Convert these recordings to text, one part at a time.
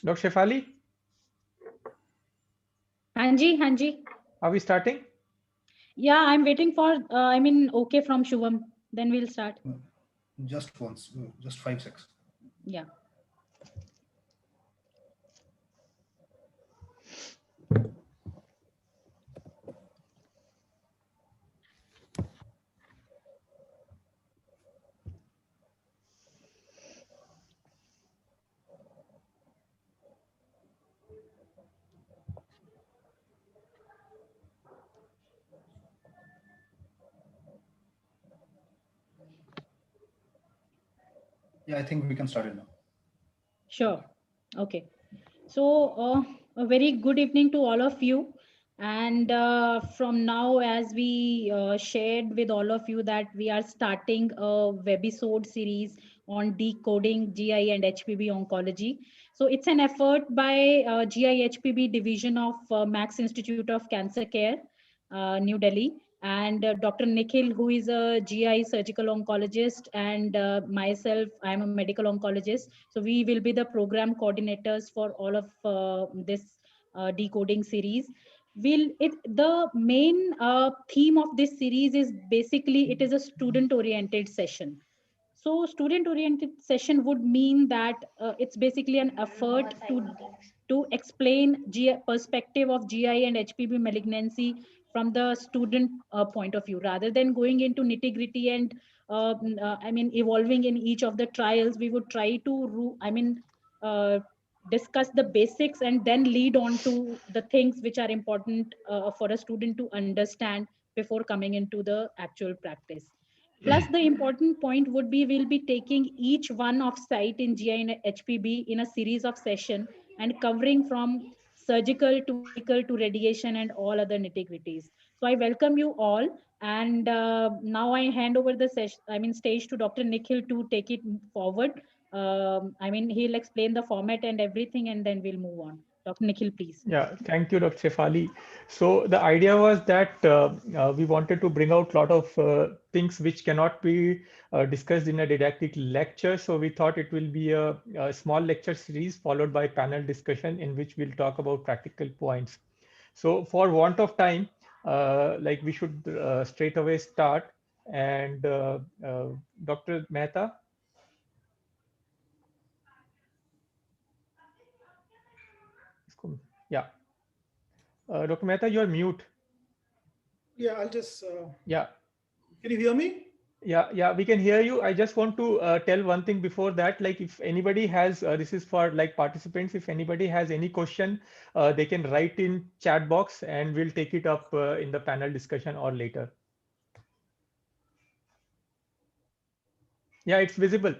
Dr. Shefali, Hanji, Hanji. are we starting? Yeah, I'm waiting for, okay from Shubham. Then we'll start. Just once, just 5 seconds. Yeah. Yeah, I think we can start it now. Sure. Okay. So, a very good evening to all of you. And from now, as we shared with all of you that we are starting a webisode series on decoding GI and HPB oncology. So it's an effort by GI HPB division of Max Institute of Cancer Care, New Delhi, and Dr. Nikhil, who is a GI surgical oncologist, and myself, I'm a medical oncologist. So we will be the program coordinators for all of this decoding series. Will it the main theme of this series is basically it is a student oriented session. So student oriented session would mean that it's basically an effort to explain perspective of GI and HPV malignancy from the student point of view, rather than going into nitty gritty and evolving in each of the trials. We would try to discuss the basics and then lead on to the things which are important for a student to understand before coming into the actual practice. Plus, the important point would be we'll be taking each one of site in GI and HPB in a series of session and covering from surgical to medical to radiation and all other nitty-gritties. So I welcome you all, and now I hand over the stage to Dr. Nikhil to take it forward. He'll explain the format and everything, and then we'll move on. Dr. Nikhil, please. Yeah, thank you, Dr. Shefali. So the idea was that we wanted to bring out a lot of things which cannot be discussed in a didactic lecture. So we thought it will be a small lecture series followed by panel discussion in which we'll talk about practical points. So for want of time, like we should straight away start. And Dr. Mehta, yeah, Dr. Mehta, you're mute. Yeah, I'll just. Yeah. Can you hear me? Yeah, we can hear you. I just want to tell one thing before that, like if anybody has, this is for like participants, if anybody has any question, they can write in chat box and we'll take it up in the panel discussion or later. Yeah, it's visible.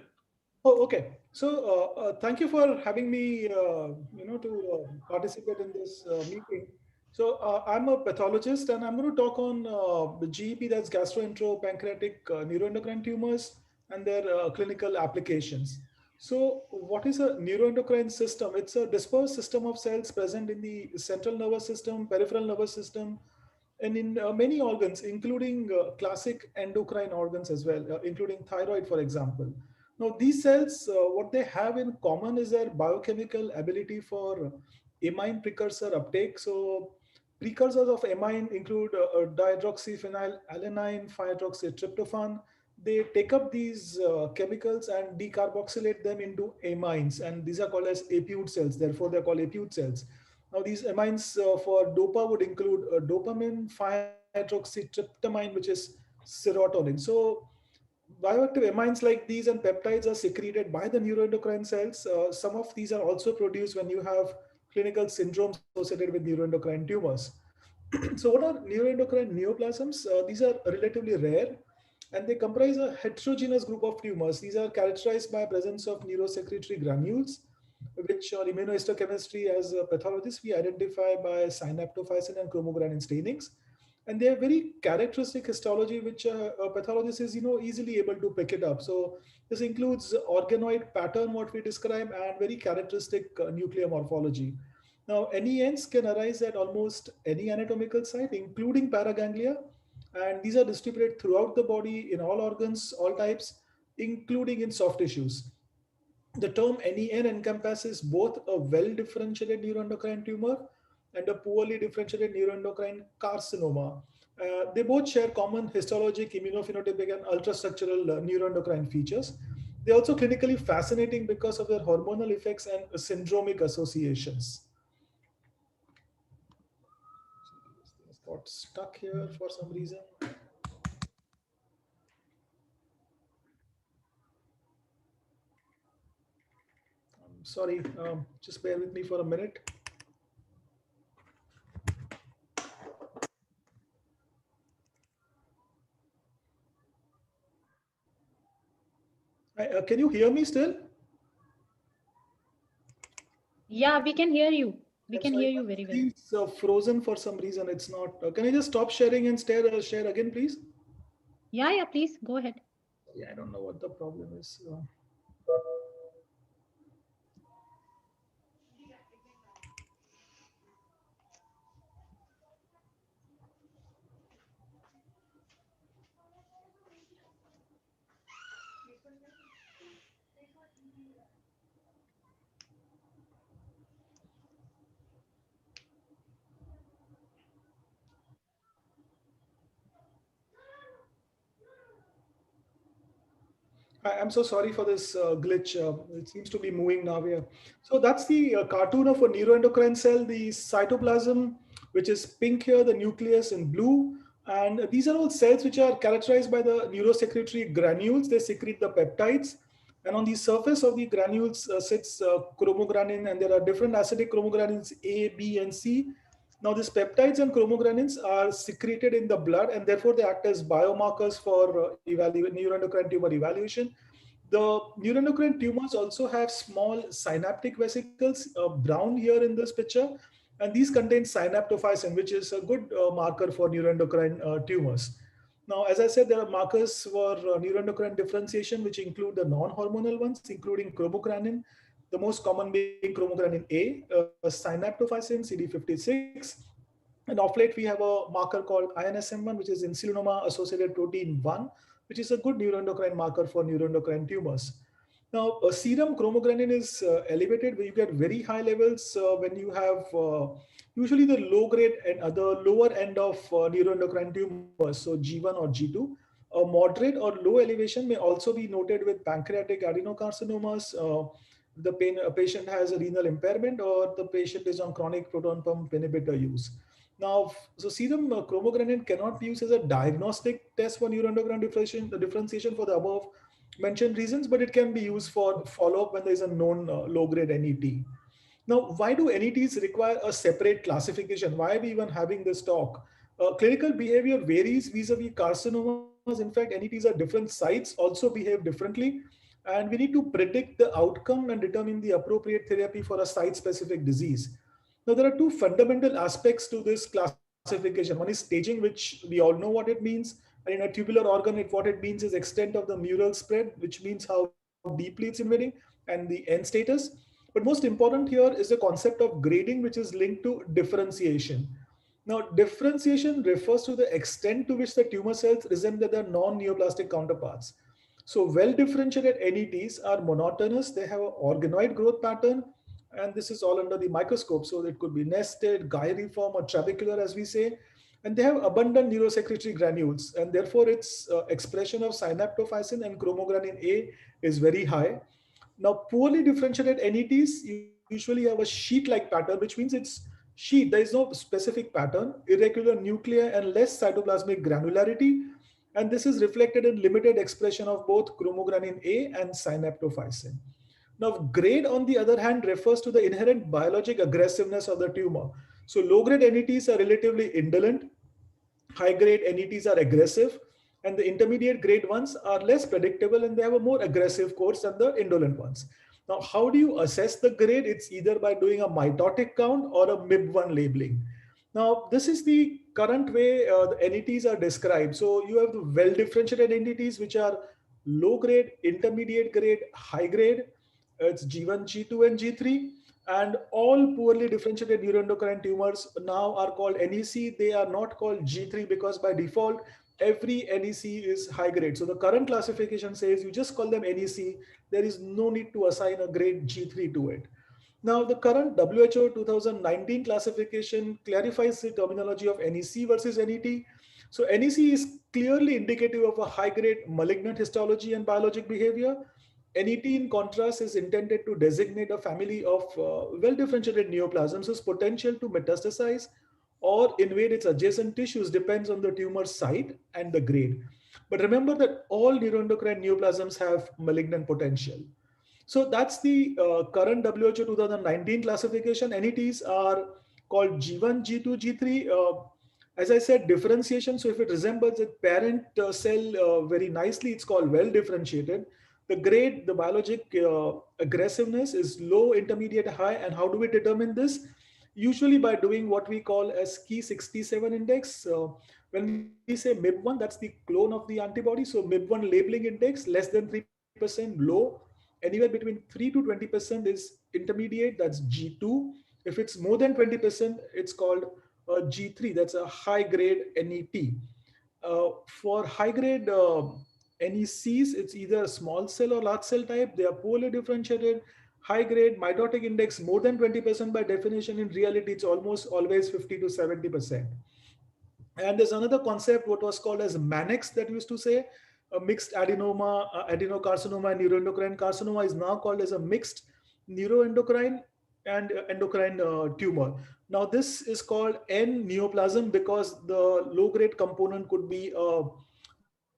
Oh, okay. So, thank you for having me, to participate in this meeting. So, I'm a pathologist, and I'm going to talk on the GEP, that's gastroenteropancreatic neuroendocrine tumors, and their clinical applications. So, what is a neuroendocrine system? It's a dispersed system of cells present in the central nervous system, peripheral nervous system, and in many organs, including classic endocrine organs as well, including thyroid, for example. Now, these cells, what they have in common is their biochemical ability for amine precursor uptake. So, precursors of amine include dihydroxyphenyl alanine, 5-hydroxytryptophan. They take up these chemicals and decarboxylate them into amines, and these are called as apute cells. Therefore, they're called apute cells. Now, these amines for dopa would include dopamine, 5-hydroxytryptamine, which is serotonin. So, bioactive amines like these and peptides are secreted by the neuroendocrine cells. Some of these are also produced when you have clinical syndromes associated with neuroendocrine tumors. So, what are neuroendocrine neoplasms? These are relatively rare and they comprise a heterogeneous group of tumors. These are characterized by presence of neurosecretory granules, which on immunohistochemistry as a pathologist we identify by synaptophysin and chromogranin stainings. And they have very characteristic histology, which a pathologist is easily able to pick it up. So this includes organoid pattern, what we describe, and very characteristic nuclear morphology. Now, NENs can arise at almost any anatomical site, including paraganglia, and these are distributed throughout the body in all organs, all types, including in soft tissues. The term NEN encompasses both a well-differentiated neuroendocrine tumor and a poorly differentiated neuroendocrine carcinoma. They both share common histologic, immunophenotypic, and ultrastructural neuroendocrine features. They're also clinically fascinating because of their hormonal effects and syndromic associations. This got stuck here for some reason. I'm sorry, just bear with me for a minute. Can you hear me still? Yeah, we can hear you. We I'm can sorry, hear my you very well. screen is frozen for some reason. It's not. Can I just stop sharing and share again, please? Yeah, yeah, please go ahead. Yeah, I don't know what the problem is. I'm so sorry for this glitch. It seems to be moving now here. So that's the cartoon of a neuroendocrine cell, the cytoplasm, which is pink here, the nucleus in blue. And these are all cells which are characterized by the neurosecretory granules. They secrete the peptides. And on the surface of the granules sits chromogranin, and there are different acidic chromogranins A, B, and C. Now, these peptides and chromogranins are secreted in the blood, and therefore they act as biomarkers for neuroendocrine tumor evaluation. The neuroendocrine tumors also have small synaptic vesicles, brown here in this picture, and these contain synaptophysin, which is a good marker for neuroendocrine tumors. Now, as I said, there are markers for neuroendocrine differentiation, which include the non-hormonal ones, including chromogranin, the most common being chromogranin A, synaptophysin, CD56. And off late, we have a marker called INSM1, which is insulinoma associated protein 1, which is a good neuroendocrine marker for neuroendocrine tumors. Now, serum chromogranin is elevated where you get very high levels when you have usually the low grade and the lower end of neuroendocrine tumors, so G1 or G2. A moderate or low elevation may also be noted with pancreatic adenocarcinomas. A patient has a renal impairment or the patient is on chronic proton pump inhibitor use. Now, so serum chromogranin cannot be used as a diagnostic test for neuroendocrine differentiation for the above mentioned reasons, but it can be used for follow-up when there is a known low-grade NET. Now, why do NETs require a separate classification? Why are we even having this talk? Clinical behavior varies vis-a-vis carcinomas. In fact, NETs at different sites also behave differently, and we need to predict the outcome and determine the appropriate therapy for a site-specific disease. Now, there are two fundamental aspects to this classification. One is staging, which we all know what it means. And in a tubular organ, what it means is extent of the mural spread, which means how deeply it's invading, and the end status. But most important here is the concept of grading, which is linked to differentiation. Now, differentiation refers to the extent to which the tumor cells resemble their non-neoplastic counterparts. So, well-differentiated NETs are monotonous. They have an organoid growth pattern, and this is all under the microscope. So, it could be nested, gyriform, or trabecular, as we say. And they have abundant neurosecretory granules, and therefore its expression of synaptophysin and chromogranin A is very high. Now, poorly differentiated NETs usually have a sheet-like pattern, which means it's sheet. There is no specific pattern, irregular nuclei, and less cytoplasmic granularity. And this is reflected in limited expression of both chromogranin A and synaptophysin. Now, grade, on the other hand, refers to the inherent biologic aggressiveness of the tumor. So, low-grade NETs are relatively indolent, high-grade NETs are aggressive, and the intermediate grade ones are less predictable and they have a more aggressive course than the indolent ones. Now, how do you assess the grade? It's either by doing a mitotic count or a MIB1 labeling. Now, this is the current way the NETs are described. So you have the well-differentiated NETs, which are low grade, intermediate grade, high grade. It's G1, G2, and G3. And all poorly differentiated neuroendocrine tumors now are called NEC. They are not called G3 because by default, every NEC is high grade. So the current classification says you just call them NEC. There is no need to assign a grade G3 to it. Now, the current WHO 2019 classification clarifies the terminology of NEC versus NET. So NEC is clearly indicative of a high-grade malignant histology and biologic behavior. NET, in contrast, is intended to designate a family of well-differentiated neoplasms whose potential to metastasize or invade its adjacent tissues depends on the tumor site and the grade. But remember that all neuroendocrine neoplasms have malignant potential. So that's the current WHO 2019 classification. NETs are called G1, G2, G3. As I said, differentiation. So if it resembles a parent cell very nicely, it's called well differentiated. The grade, the biologic aggressiveness is low, intermediate, high. And how do we determine this? Usually by doing what we call as key 67 index. When we say MIB1, that's the clone of the antibody. So MIB1 labeling index less than 3%, low. Anywhere between 3 to 20% is intermediate, that's G2. If it's more than 20%, it's called G3, that's a high grade NET. For high grade NECs, it's either small cell or large cell type. They are poorly differentiated. High grade mitotic index more than 20% by definition. In reality, it's almost always 50 to 70%. And there's another concept, what was called as MANEX, that used to say a mixed adenoma, adenocarcinoma, and neuroendocrine carcinoma is now called as a mixed neuroendocrine and endocrine tumor. Now, this is called N neoplasm because the low grade component could be a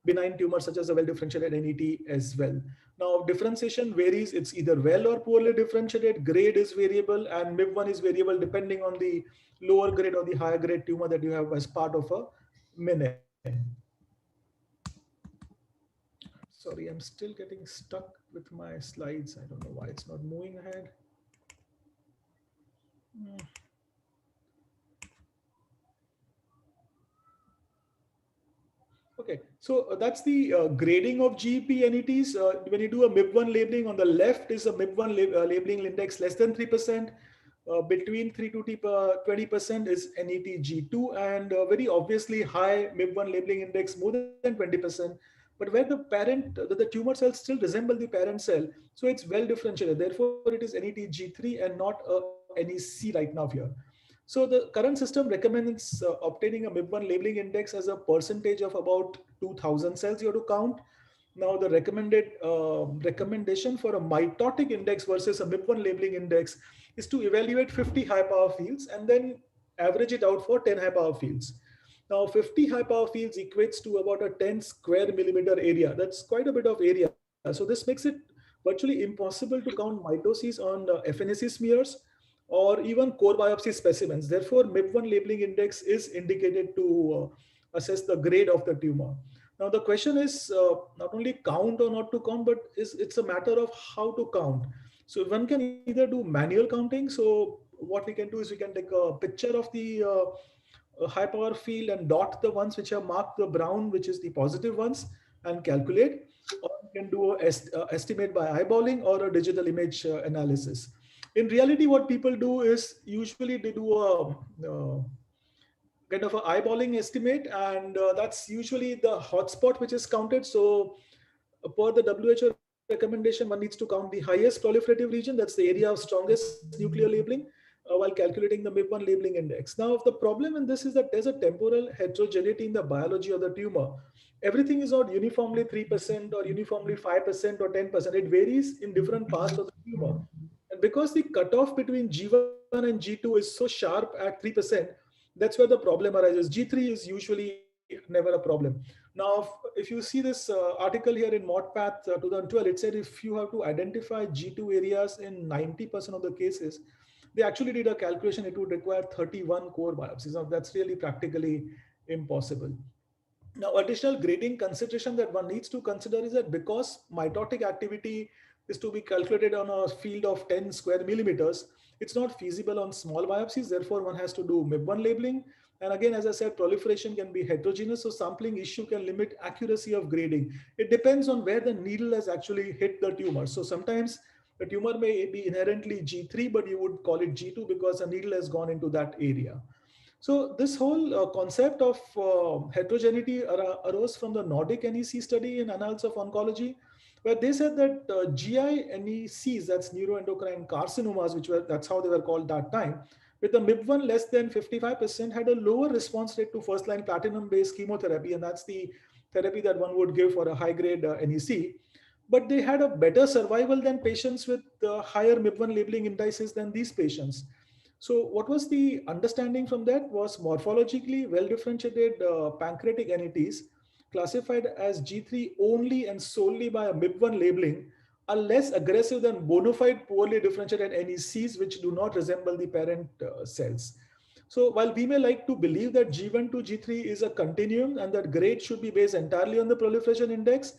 benign tumor, such as a well differentiated NET as well. Now, differentiation varies. It's either well or poorly differentiated. Grade is variable, and MIB1 is variable depending on the lower grade or the higher grade tumor that you have as part of a MINE. Sorry, I'm still getting stuck with my slides. I don't know why it's not moving ahead. Okay, so that's the grading of GEP NETs. When you do a MIB1 labeling, on the left is a MIB1 labeling index less than 3%. Between 3 to 20% is NET G2, and very obviously high MIB1 labeling index more than 20%. But where the parent, the tumor cells still resemble the parent cell, so it's well differentiated. Therefore, it is NET G3 and not a NEC right now here. So the current system recommends obtaining a MIB1 labeling index as a percentage of about 2000 cells you have to count. Now the recommendation for a mitotic index versus a MIB1 labeling index is to evaluate 50 high power fields and then average it out for 10 high power fields. Now 50 high power fields equates to about a 10 square millimeter area. That's quite a bit of area. So this makes it virtually impossible to count mitosis on FNAC smears or even core biopsy specimens. Therefore, MIB1 labeling index is indicated to assess the grade of the tumor. Now, the question is not only count or not to count, but it's a matter of how to count. So one can either do manual counting. So what we can do is we can take a picture of the high power field and dot the ones which are marked the brown, which is the positive ones, and calculate. Or you can do a estimate by eyeballing or a digital image analysis. In reality, what people do is usually they do a kind of an eyeballing estimate, and that's usually the hotspot which is counted. So per the WHO recommendation, one needs to count the highest proliferative region, that's the area of strongest nuclear labeling, while calculating the MIB1 labeling index. Now, the problem in this is that there's a temporal heterogeneity in the biology of the tumor. Everything is not uniformly 3% or uniformly 5% or 10%. It varies in different parts of the tumor. And because the cutoff between G1 and G2 is so sharp at 3%, that's where the problem arises. G3 is usually never a problem. Now, if you see this article here in ModPath 2012, it said if you have to identify G2 areas in 90% of the cases, they actually did a calculation, it would require 31 core biopsies. Now, that's really practically impossible. Now, additional grading consideration that one needs to consider is that because mitotic activity is to be calculated on a field of 10 square millimeters, it's not feasible on small biopsies. Therefore, one has to do MIB1 labeling. And again, as I said, proliferation can be heterogeneous, so sampling issue can limit accuracy of grading. It depends on where the needle has actually hit the tumor. So sometimes the tumor may be inherently G3, but you would call it G2 because the needle has gone into that area. So this whole concept of heterogeneity arose from the Nordic NEC study in Annals of Oncology, where they said that GI-NECs, that's neuroendocrine carcinomas, that's how they were called that time, with a MIB1 less than 55% had a lower response rate to first-line platinum-based chemotherapy, and that's the therapy that one would give for a high-grade NEC. But they had a better survival than patients with higher MIB1 labeling indices than these patients. So what was the understanding from that was morphologically well-differentiated pancreatic NETs classified as G3 only and solely by a MIB1 labeling are less aggressive than bona fide poorly differentiated NECs which do not resemble the parent cells. So while we may like to believe that G1 to G3 is a continuum and that grade should be based entirely on the proliferation index,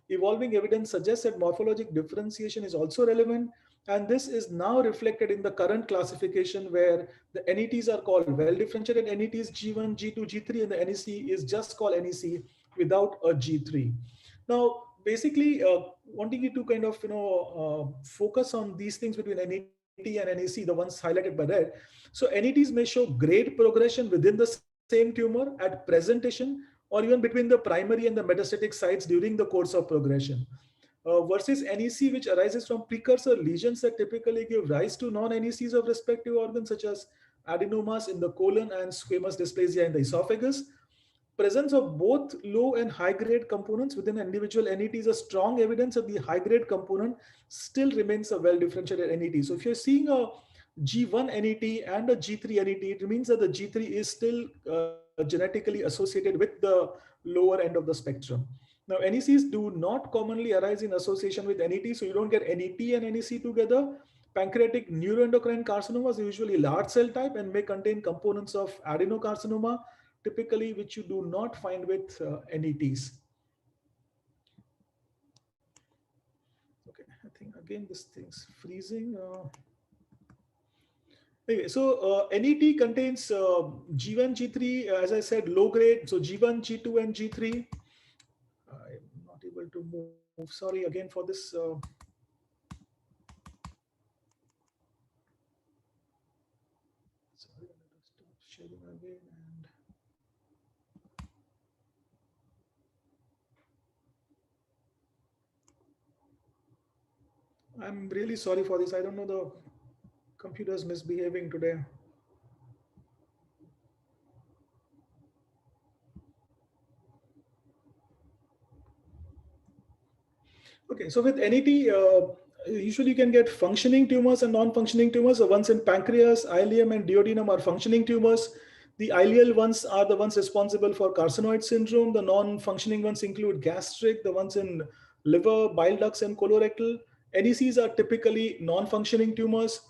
evolving evidence suggests that morphologic differentiation is also relevant, and this is now reflected in the current classification where the NETs are called well-differentiated NETs G1, G2, G3, and the NEC is just called NEC without a G3. Now, basically, wanting you to kind of focus on these things between NET and NEC, the ones highlighted by red. So NETs may show great progression within the same tumor at presentation, or even between the primary and the metastatic sites during the course of progression. Versus NEC, which arises from precursor lesions that typically give rise to non-NECs of respective organs, such as adenomas in the colon and squamous dysplasia in the esophagus. Presence of both low and high grade components within an individual NET is a strong evidence that the high grade component still remains a well differentiated NET. So if you're seeing a G1 NET and a G3 NET, it means that the G3 is still genetically associated with the lower end of the spectrum. Now, NECs do not commonly arise in association with NET, so you don't get NET and NEC together. Pancreatic neuroendocrine carcinomas are usually large cell type and may contain components of adenocarcinoma, typically which you do not find with NETs. Okay, I think again this thing's freezing. Anyway, so NET contains G1, G3, as I said, low grade. So G1, G2, and G3. I'm not able to move. Sorry again for this. Sorry, I'm going to stop sharing again. And I'm really sorry for this. I don't know, the computer's misbehaving today. Okay, so with NET, usually you can get functioning tumors and non-functioning tumors. So ones in pancreas, ileum, and duodenum are functioning tumors. The ileal ones are the ones responsible for carcinoid syndrome. The non-functioning ones include gastric, the ones in liver, bile ducts, and colorectal. NECs are typically non-functioning tumors.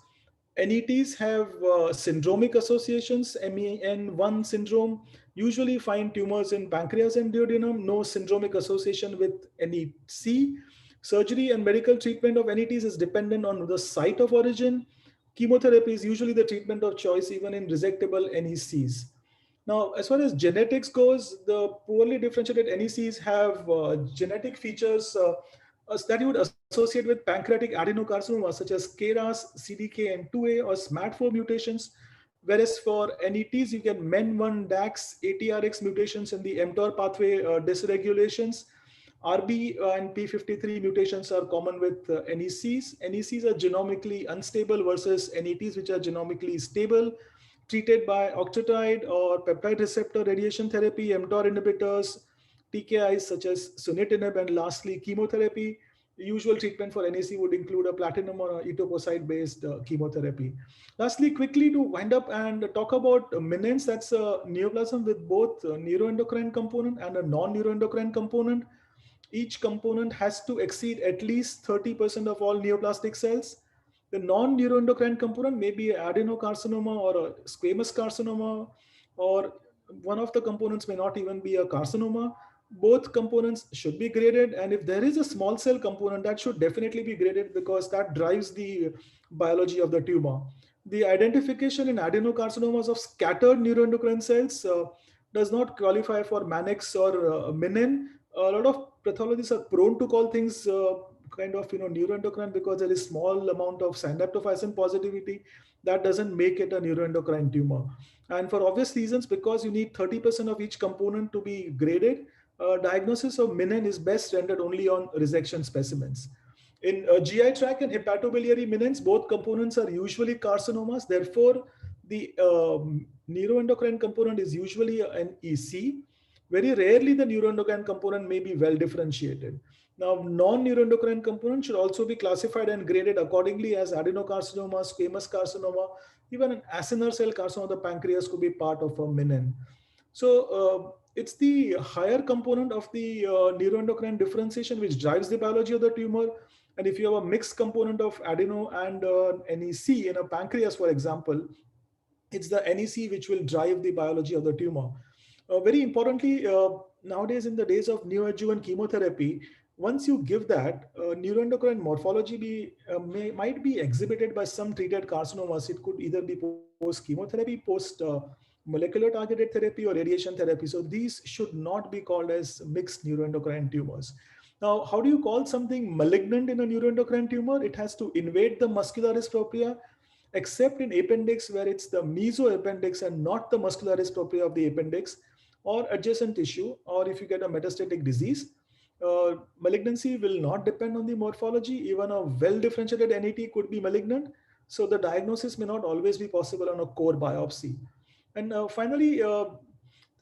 NETs have syndromic associations, MEN1 syndrome, usually find tumors in pancreas and duodenum, no syndromic association with NEC. Surgery and medical treatment of NETs is dependent on the site of origin. Chemotherapy is usually the treatment of choice, even in resectable NECs. Now, as far as genetics goes, the poorly differentiated NECs have genetic features that you would associate with pancreatic adenocarcinoma, such as KRAS, CDK, and 2A or SMAD4 mutations. Whereas for NETs, you get MEN1, DAX, ATRX mutations in the mTOR pathway dysregulations. RB and P53 mutations are common with NECs. NECs are genomically unstable versus NETs, which are genomically stable, treated by octreotide or peptide receptor radiation therapy, mTOR inhibitors, TKIs such as sunitinib, and lastly, chemotherapy. The usual treatment for NEC would include a platinum or etoposide-based chemotherapy. Lastly, quickly to wind up and talk about meninx, that's a neoplasm with both a neuroendocrine component and a non-neuroendocrine component. Each component has to exceed at least 30% of all neoplastic cells. The non-neuroendocrine component may be adenocarcinoma or a squamous carcinoma, or one of the components may not even be a carcinoma. Both components should be graded, and if there is a small cell component, that should definitely be graded because that drives the biology of the tumor. The identification in adenocarcinomas of scattered neuroendocrine cells does not qualify for Mannix or Menin. A lot of pathologists are prone to call things kind of neuroendocrine because there is small amount of synaptophysin positivity. That doesn't make it a neuroendocrine tumor. And for obvious reasons, because you need 30% of each component to be graded, diagnosis of menin is best rendered only on resection specimens. In GI tract and hepatobiliary menins, both components are usually carcinomas. Therefore, the neuroendocrine component is usually an EC. Very rarely, the neuroendocrine component may be well differentiated. Now, non-neuroendocrine component should also be classified and graded accordingly as adenocarcinoma, squamous carcinoma, even an acinar cell carcinoma of the pancreas could be part of a menin. So it's the higher component of the neuroendocrine differentiation which drives the biology of the tumor. And if you have a mixed component of adeno and NEC in a pancreas, for example, it's the NEC which will drive the biology of the tumor. Very importantly, nowadays in the days of neoadjuvant chemotherapy, once you give that, neuroendocrine morphology might be exhibited by some treated carcinomas. It could either be post chemotherapy, post molecular targeted therapy, or radiation therapy. So these should not be called as mixed neuroendocrine tumors. Now, how do you call something malignant in a neuroendocrine tumor? It has to invade the muscularis propria, except in appendix where it's the mesoappendix and not the muscularis propria of the appendix, or adjacent tissue, or if you get a metastatic disease. Malignancy will not depend on the morphology. Even a well-differentiated NET could be malignant. So the diagnosis may not always be possible on a core biopsy. And finally,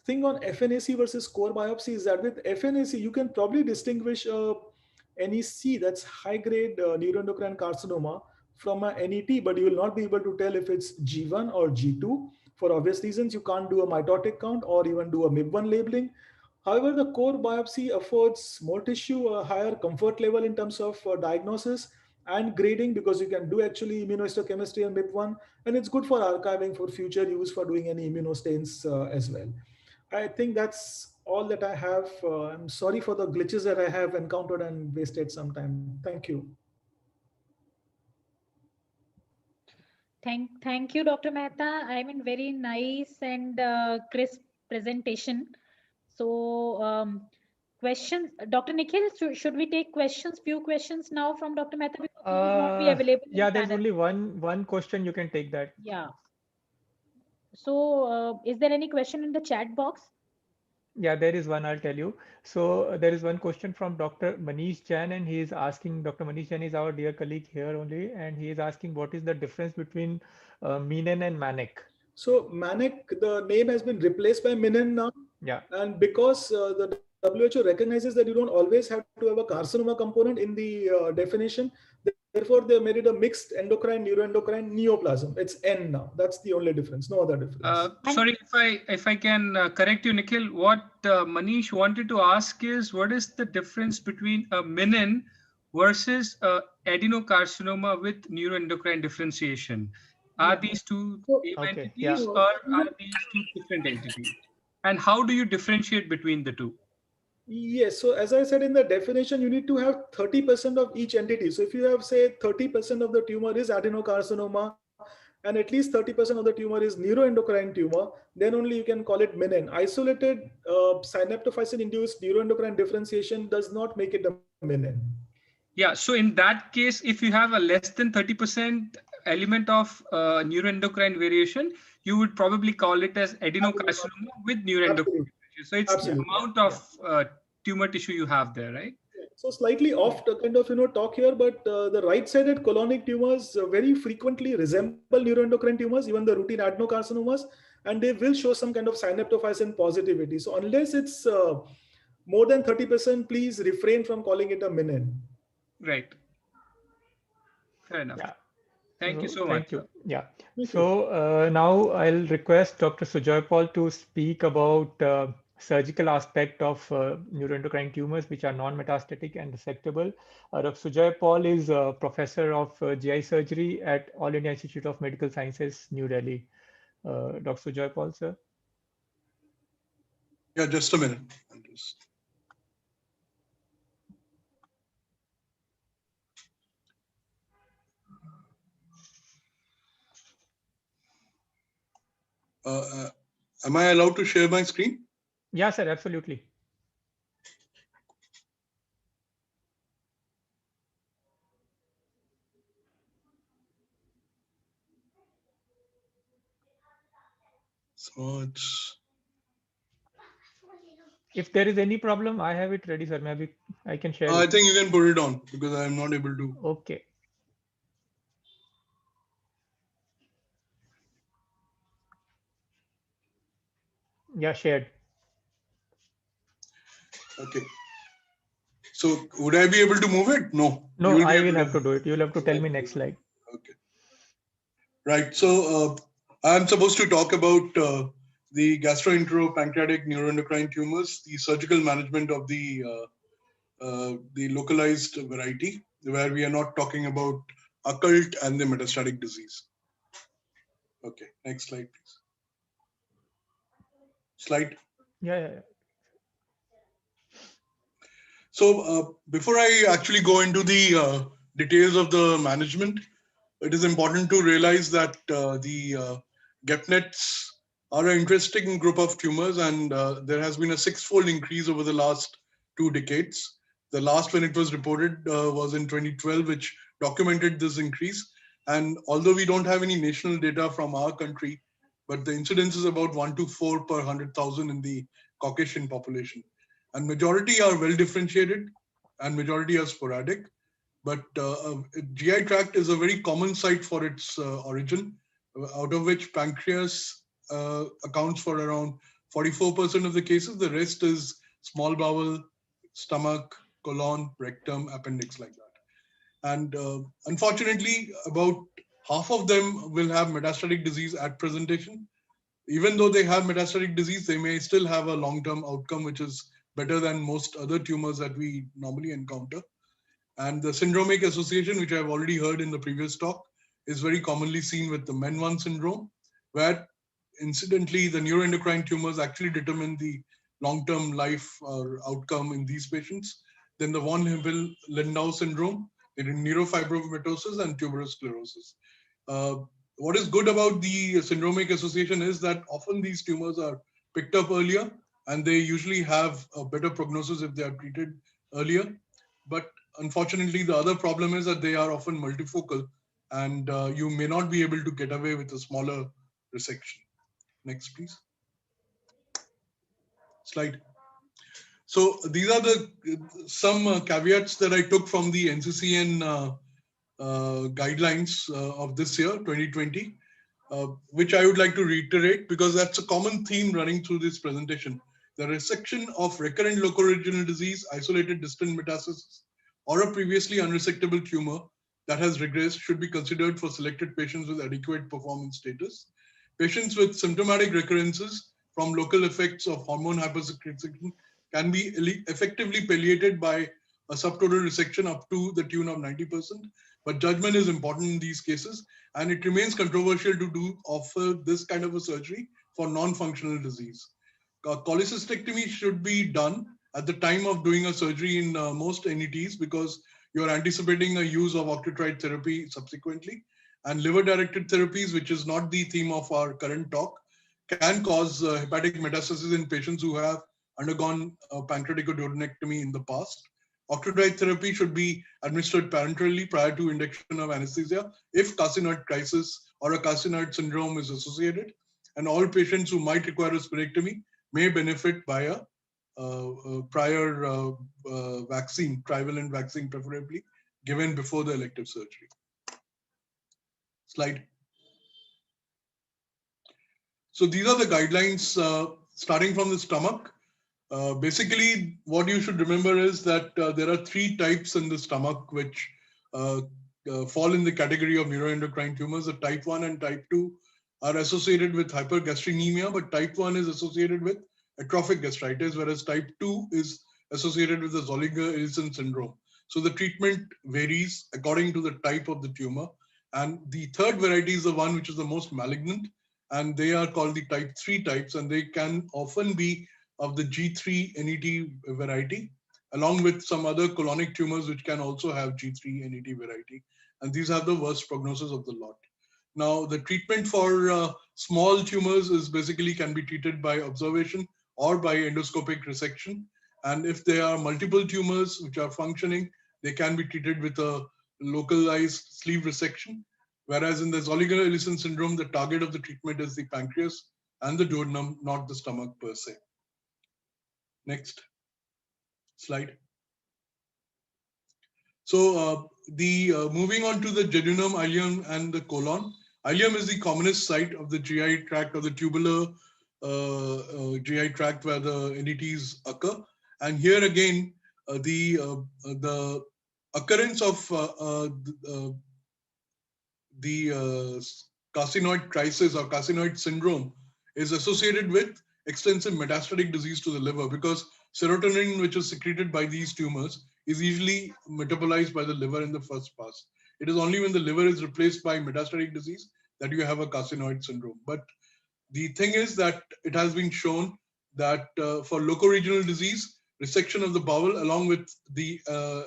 thing on FNAC versus core biopsy is that with FNAC, you can probably distinguish NEC, that's high-grade neuroendocrine carcinoma, from a NET, but you will not be able to tell if it's G1 or G2. For obvious reasons, you can't do a mitotic count or even do a MIB1 labeling. However, the core biopsy affords more tissue, a higher comfort level in terms of diagnosis and grading, because you can do actually immunohistochemistry and MIB1, and it's good for archiving for future use for doing any immunostains as well. I think that's all that I have. I'm sorry for the glitches that I have encountered and wasted some time. Thank you. Thank you, Dr. Mehta. I mean, very nice and crisp presentation. So, questions, Dr. Nikhil, should we take questions? Few questions now from Dr. Mehta, because he will not be available in Yeah, there's panel. only one question. You can take that. Yeah. So, is there any question in the chat box? Yeah, there is one, I'll tell you. So there is one question from Dr. Manish Jain, and he is asking, Dr. Manish Jain is our dear colleague here only, and he is asking what is the difference between menin and manic? So manic, the name has been replaced by menin now. Yeah. And because the WHO recognizes that you don't always have to have a carcinoma component in the definition, therefore they made it a mixed endocrine neuroendocrine neoplasm. It's N now. That's the only difference. No other difference. Sorry, if I can correct you, Nikhil. What Manish wanted to ask is, what is the difference between a menin versus adenocarcinoma with neuroendocrine differentiation? Are these two entities, or are these two different entities? And how do you differentiate between the two? Yes. So as I said in the definition, you need to have 30% of each entity. So if you have, say, 30% of the tumor is adenocarcinoma, and at least 30% of the tumor is neuroendocrine tumor, then only you can call it menin. Isolated synaptophysin-induced neuroendocrine differentiation does not make it a menin. Yeah. So in that case, if you have a less than 30% element of neuroendocrine variation, you would probably call it as adenocarcinoma with neuroendocrine. So it's the amount of tumor tissue you have there, right? So slightly off the kind of talk here, but the right-sided colonic tumors very frequently resemble neuroendocrine tumors, even the routine adenocarcinomas, and they will show some kind of synaptophysin positivity. So unless it's more than 30%, please refrain from calling it a menin. Right. Fair enough. Yeah. Thank you so much. Thank you. Yeah. So now I'll request Dr. Sujoy Pal to speak about surgical aspect of neuroendocrine tumors which are non-metastatic and resectable. Dr. Sujoy Pal is a professor of GI surgery at All India Institute of Medical Sciences, New Delhi. Dr. Sujoy Pal, sir. Yeah, just a minute. Am I allowed to share my screen? Yeah, sir, absolutely. It's If there is any problem, I have it ready, sir. Maybe I can share I it. think you can put it on because I'm not able to. Okay. Yeah, shared. Okay. So would I be able to move it? No. No, You will be I able will have to. to do it. You'll have to tell me next slide. Okay. Right. So I'm supposed to talk about the gastroenteropancreatic neuroendocrine tumors, the surgical management of the localized variety, where we are not talking about occult and the metastatic disease. Okay. Next slide, please. Slide. Yeah. So before I actually go into the details of the management, it is important to realize that the GEP-NETs are an interesting group of tumors, and there has been a six-fold increase over the last 2 decades. The last when it was reported was in 2012, which documented this increase. And although we don't have any national data from our country, but the incidence is about 1 to 4 per 100,000 in the Caucasian population. And majority are well differentiated and majority are sporadic. But GI tract is a very common site for its origin, out of which pancreas accounts for around 44% of the cases. The rest is small bowel, stomach, colon, rectum, appendix, like that. And unfortunately, about half of them will have metastatic disease at presentation. Even though they have metastatic disease, they may still have a long-term outcome, which is better than most other tumors that we normally encounter. And the syndromic association, which I've already heard in the previous talk, is very commonly seen with the MEN1 syndrome, where incidentally the neuroendocrine tumors actually determine the long-term life or outcome in these patients. Then the von Hippel-Lindau syndrome, neurofibromatosis and tuberous sclerosis. What is good about the syndromic association is that often these tumors are picked up earlier and they usually have a better prognosis if they are treated earlier. But unfortunately, the other problem is that they are often multifocal and you may not be able to get away with a smaller resection. Next, please. Slide. So these are the some caveats that I took from the NCCN guidelines of this year, 2020, which I would like to reiterate because that's a common theme running through this presentation. The resection of recurrent locoregional disease, isolated distant metastasis, or a previously unresectable tumor that has regressed should be considered for selected patients with adequate performance status. Patients with symptomatic recurrences from local effects of hormone hypersecretion can be effectively palliated by a subtotal resection up to the tune of 90%. But judgment is important in these cases, and it remains controversial to offer this kind of a surgery for non-functional disease. Cholecystectomy should be done at the time of doing a surgery in most NETs because you're anticipating a use of octreotide therapy subsequently. And liver-directed therapies, which is not the theme of our current talk, can cause hepatic metastasis in patients who have undergone pancreatic duodenectomy in the past. Octreotide therapy should be administered parenterally prior to induction of anesthesia if carcinoid crisis or a carcinoid syndrome is associated. And all patients who might require a splenectomy may benefit by a prior vaccine, trivalent vaccine preferably, given before the elective surgery. Slide. So these are the guidelines starting from the stomach. Basically, what you should remember is that there are 3 types in the stomach which fall in the category of neuroendocrine tumors. The type 1 and type 2 are associated with hypergastrinemia, but type 1 is associated with atrophic gastritis, whereas type 2 is associated with the Zollinger-Ellison syndrome. So the treatment varies according to the type of the tumor. And the third variety is the one which is the most malignant, and they are called the type 3 types, and they can often be of the G3-NET variety, along with some other colonic tumors which can also have G3-NET variety. And these have the worst prognosis of the lot. Now, the treatment for small tumors is basically can be treated by observation or by endoscopic resection. And if there are multiple tumors which are functioning, they can be treated with a localized sleeve resection. Whereas in the Zollinger-Ellison syndrome, the target of the treatment is the pancreas, and the duodenum, not the stomach per se. Next slide. So moving on to the jejunum, ileum, and the colon. Ileum is the commonest site of the GI tract, or the tubular GI tract, where the NETs occur. And here again, the occurrence of the carcinoid crisis or carcinoid syndrome is associated with extensive metastatic disease to the liver, because serotonin, which is secreted by these tumors, is usually metabolized by the liver in the first pass. It is only when the liver is replaced by metastatic disease that you have a carcinoid syndrome. But the thing is that it has been shown that for locoregional disease, resection of the bowel along with the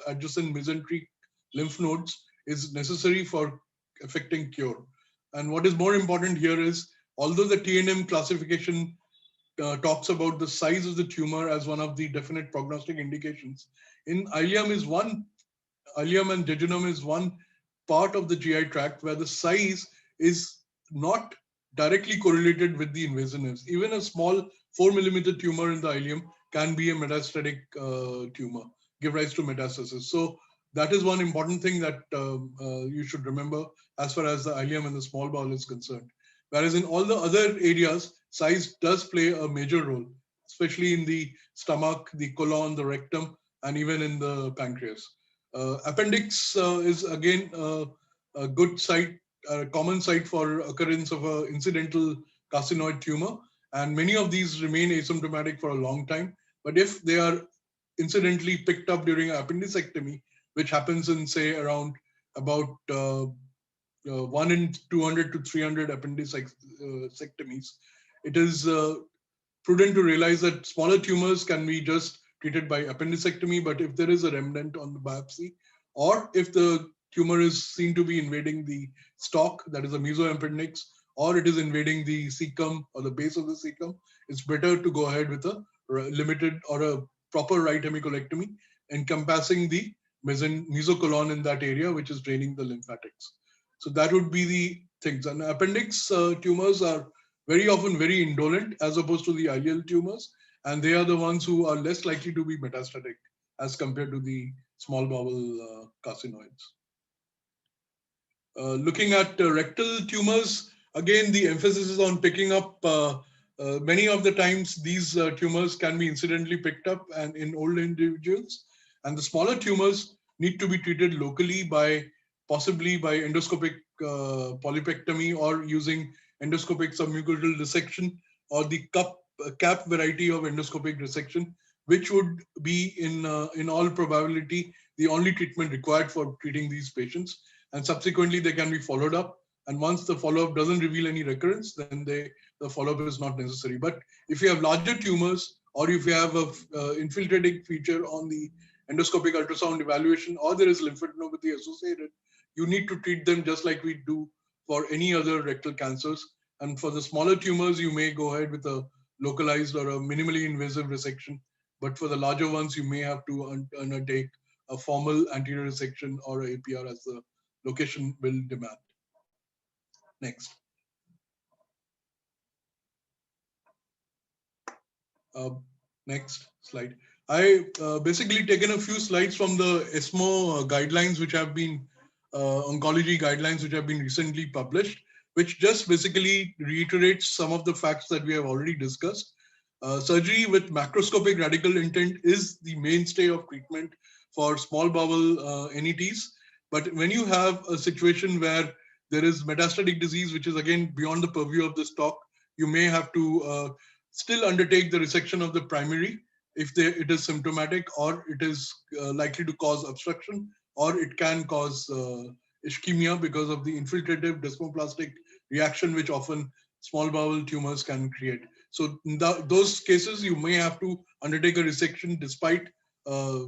adjacent mesenteric lymph nodes is necessary for affecting cure. And what is more important here is, although the TNM classification talks about the size of the tumor as one of the definite prognostic indications, in ileum and jejunum is one part of the GI tract where the size is not directly correlated with the invasiveness. Even a small 4 millimeter tumor in the ileum can be a metastatic tumor, give rise to metastasis. So that is one important thing that you should remember as far as the ileum and the small bowel is concerned. Whereas in all the other areas, size does play a major role, especially in the stomach, the colon, the rectum, and even in the pancreas. Appendix is again a good site, a common site for occurrence of an incidental carcinoid tumor. And many of these remain asymptomatic for a long time. But if they are incidentally picked up during appendicectomy, which happens in, say, around about 1 in 200 to 300 appendicectomies, it is prudent to realize that smaller tumors can be just treated by appendicectomy, but if there is a remnant on the biopsy, or if the tumor is seen to be invading the stalk, that is a mesoappendix, or it is invading the cecum or the base of the cecum, it's better to go ahead with a limited or a proper right hemicolectomy encompassing the mesocolon in that area, which is draining the lymphatics. So that would be the things. And appendix tumors are very often very indolent as opposed to the ileal tumors, and they are the ones who are less likely to be metastatic as compared to the small bowel carcinoids. Looking at rectal tumors, again, the emphasis is on picking up. Many of the times, these tumors can be incidentally picked up and in old individuals, and the smaller tumors need to be treated locally by possibly by endoscopic polypectomy or using endoscopic submucosal resection or the cap variety of endoscopic resection, which would be in all probability the only treatment required for treating these patients. And subsequently, they can be followed up. And once the follow-up doesn't reveal any recurrence, then the follow-up is not necessary. But if you have larger tumors, or if you have a infiltrating feature on the endoscopic ultrasound evaluation, or there is lymphadenopathy associated, you need to treat them just like we do for any other rectal cancers. And for the smaller tumors, you may go ahead with a localized or a minimally invasive resection. But for the larger ones, you may have to undertake a formal anterior resection or a APR as the location will demand. Next. Next slide. I basically taken a few slides from the ESMO guidelines, which have been oncology guidelines, which have been recently published, which just basically reiterates some of the facts that we have already discussed. Surgery with macroscopic radical intent is the mainstay of treatment for small bowel NETs. But when you have a situation where there is metastatic disease, which is again beyond the purview of this talk, you may have to still undertake the resection of the primary if it is symptomatic, or it is likely to cause obstruction, or it can cause ischemia because of the infiltrative desmoplastic reaction, which often small bowel tumors can create. So in those cases, you may have to undertake a resection despite a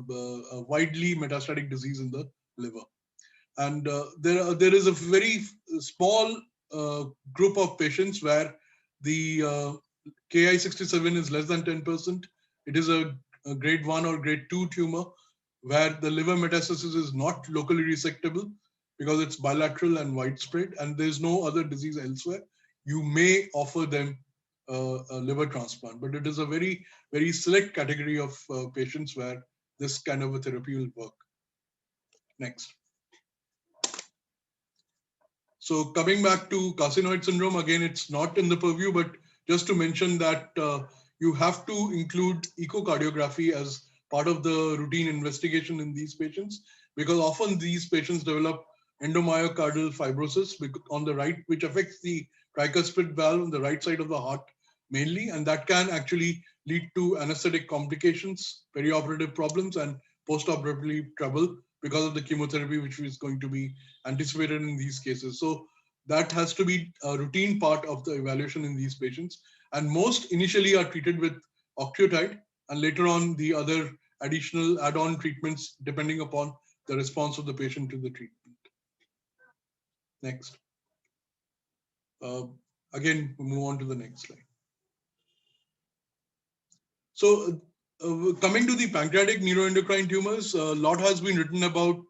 widely metastatic disease in the liver. And there is a very small group of patients where the Ki67 is less than 10%. It is a grade 1 or grade 2 tumor where the liver metastasis is not locally resectable because it's bilateral and widespread, and there's no other disease elsewhere. You may offer them a liver transplant. But it is a very, very select category of patients where this kind of a therapy will work. Next. So coming back to carcinoid syndrome, again, it's not in the purview, but just to mention that you have to include echocardiography as part of the routine investigation in these patients, because often these patients develop endomyocardial fibrosis on the right, which affects the tricuspid valve on the right side of the heart mainly, and that can actually lead to anesthetic complications, perioperative problems, and postoperatively trouble because of the chemotherapy which is going to be anticipated in these cases. So that has to be a routine part of the evaluation in these patients. And most initially are treated with octreotide, and later on the other additional add-on treatments depending upon the response of the patient to the treatment. Next. Again, we move on to the next slide. So coming to the pancreatic neuroendocrine tumors, a lot has been written about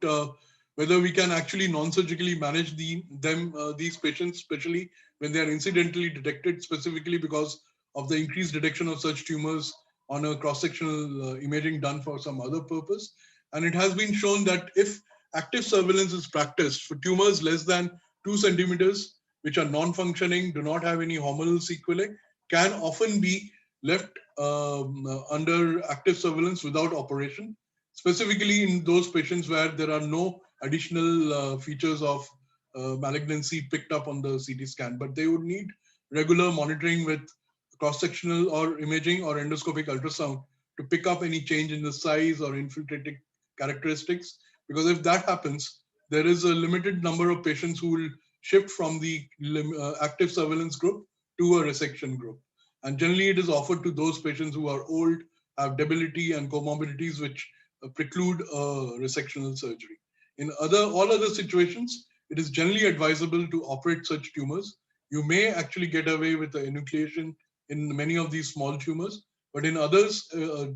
whether we can actually non-surgically manage these patients, especially when they are incidentally detected, specifically because of the increased detection of such tumors on a cross-sectional imaging done for some other purpose. And it has been shown that if active surveillance is practiced for tumors less than 2 centimeters, which are non-functioning, do not have any hormonal sequelae, can often be left under active surveillance without operation, specifically in those patients where there are no additional features of malignancy picked up on the CT scan, but they would need regular monitoring with cross-sectional or imaging or endoscopic ultrasound to pick up any change in the size or infiltrating characteristics. Because if that happens, there is a limited number of patients who will shift from the active surveillance group to a resection group. And generally, it is offered to those patients who are old, have debility and comorbidities which preclude resectional surgery. In all other situations, it is generally advisable to operate such tumors. You may actually get away with the enucleation in many of these small tumors, but in others,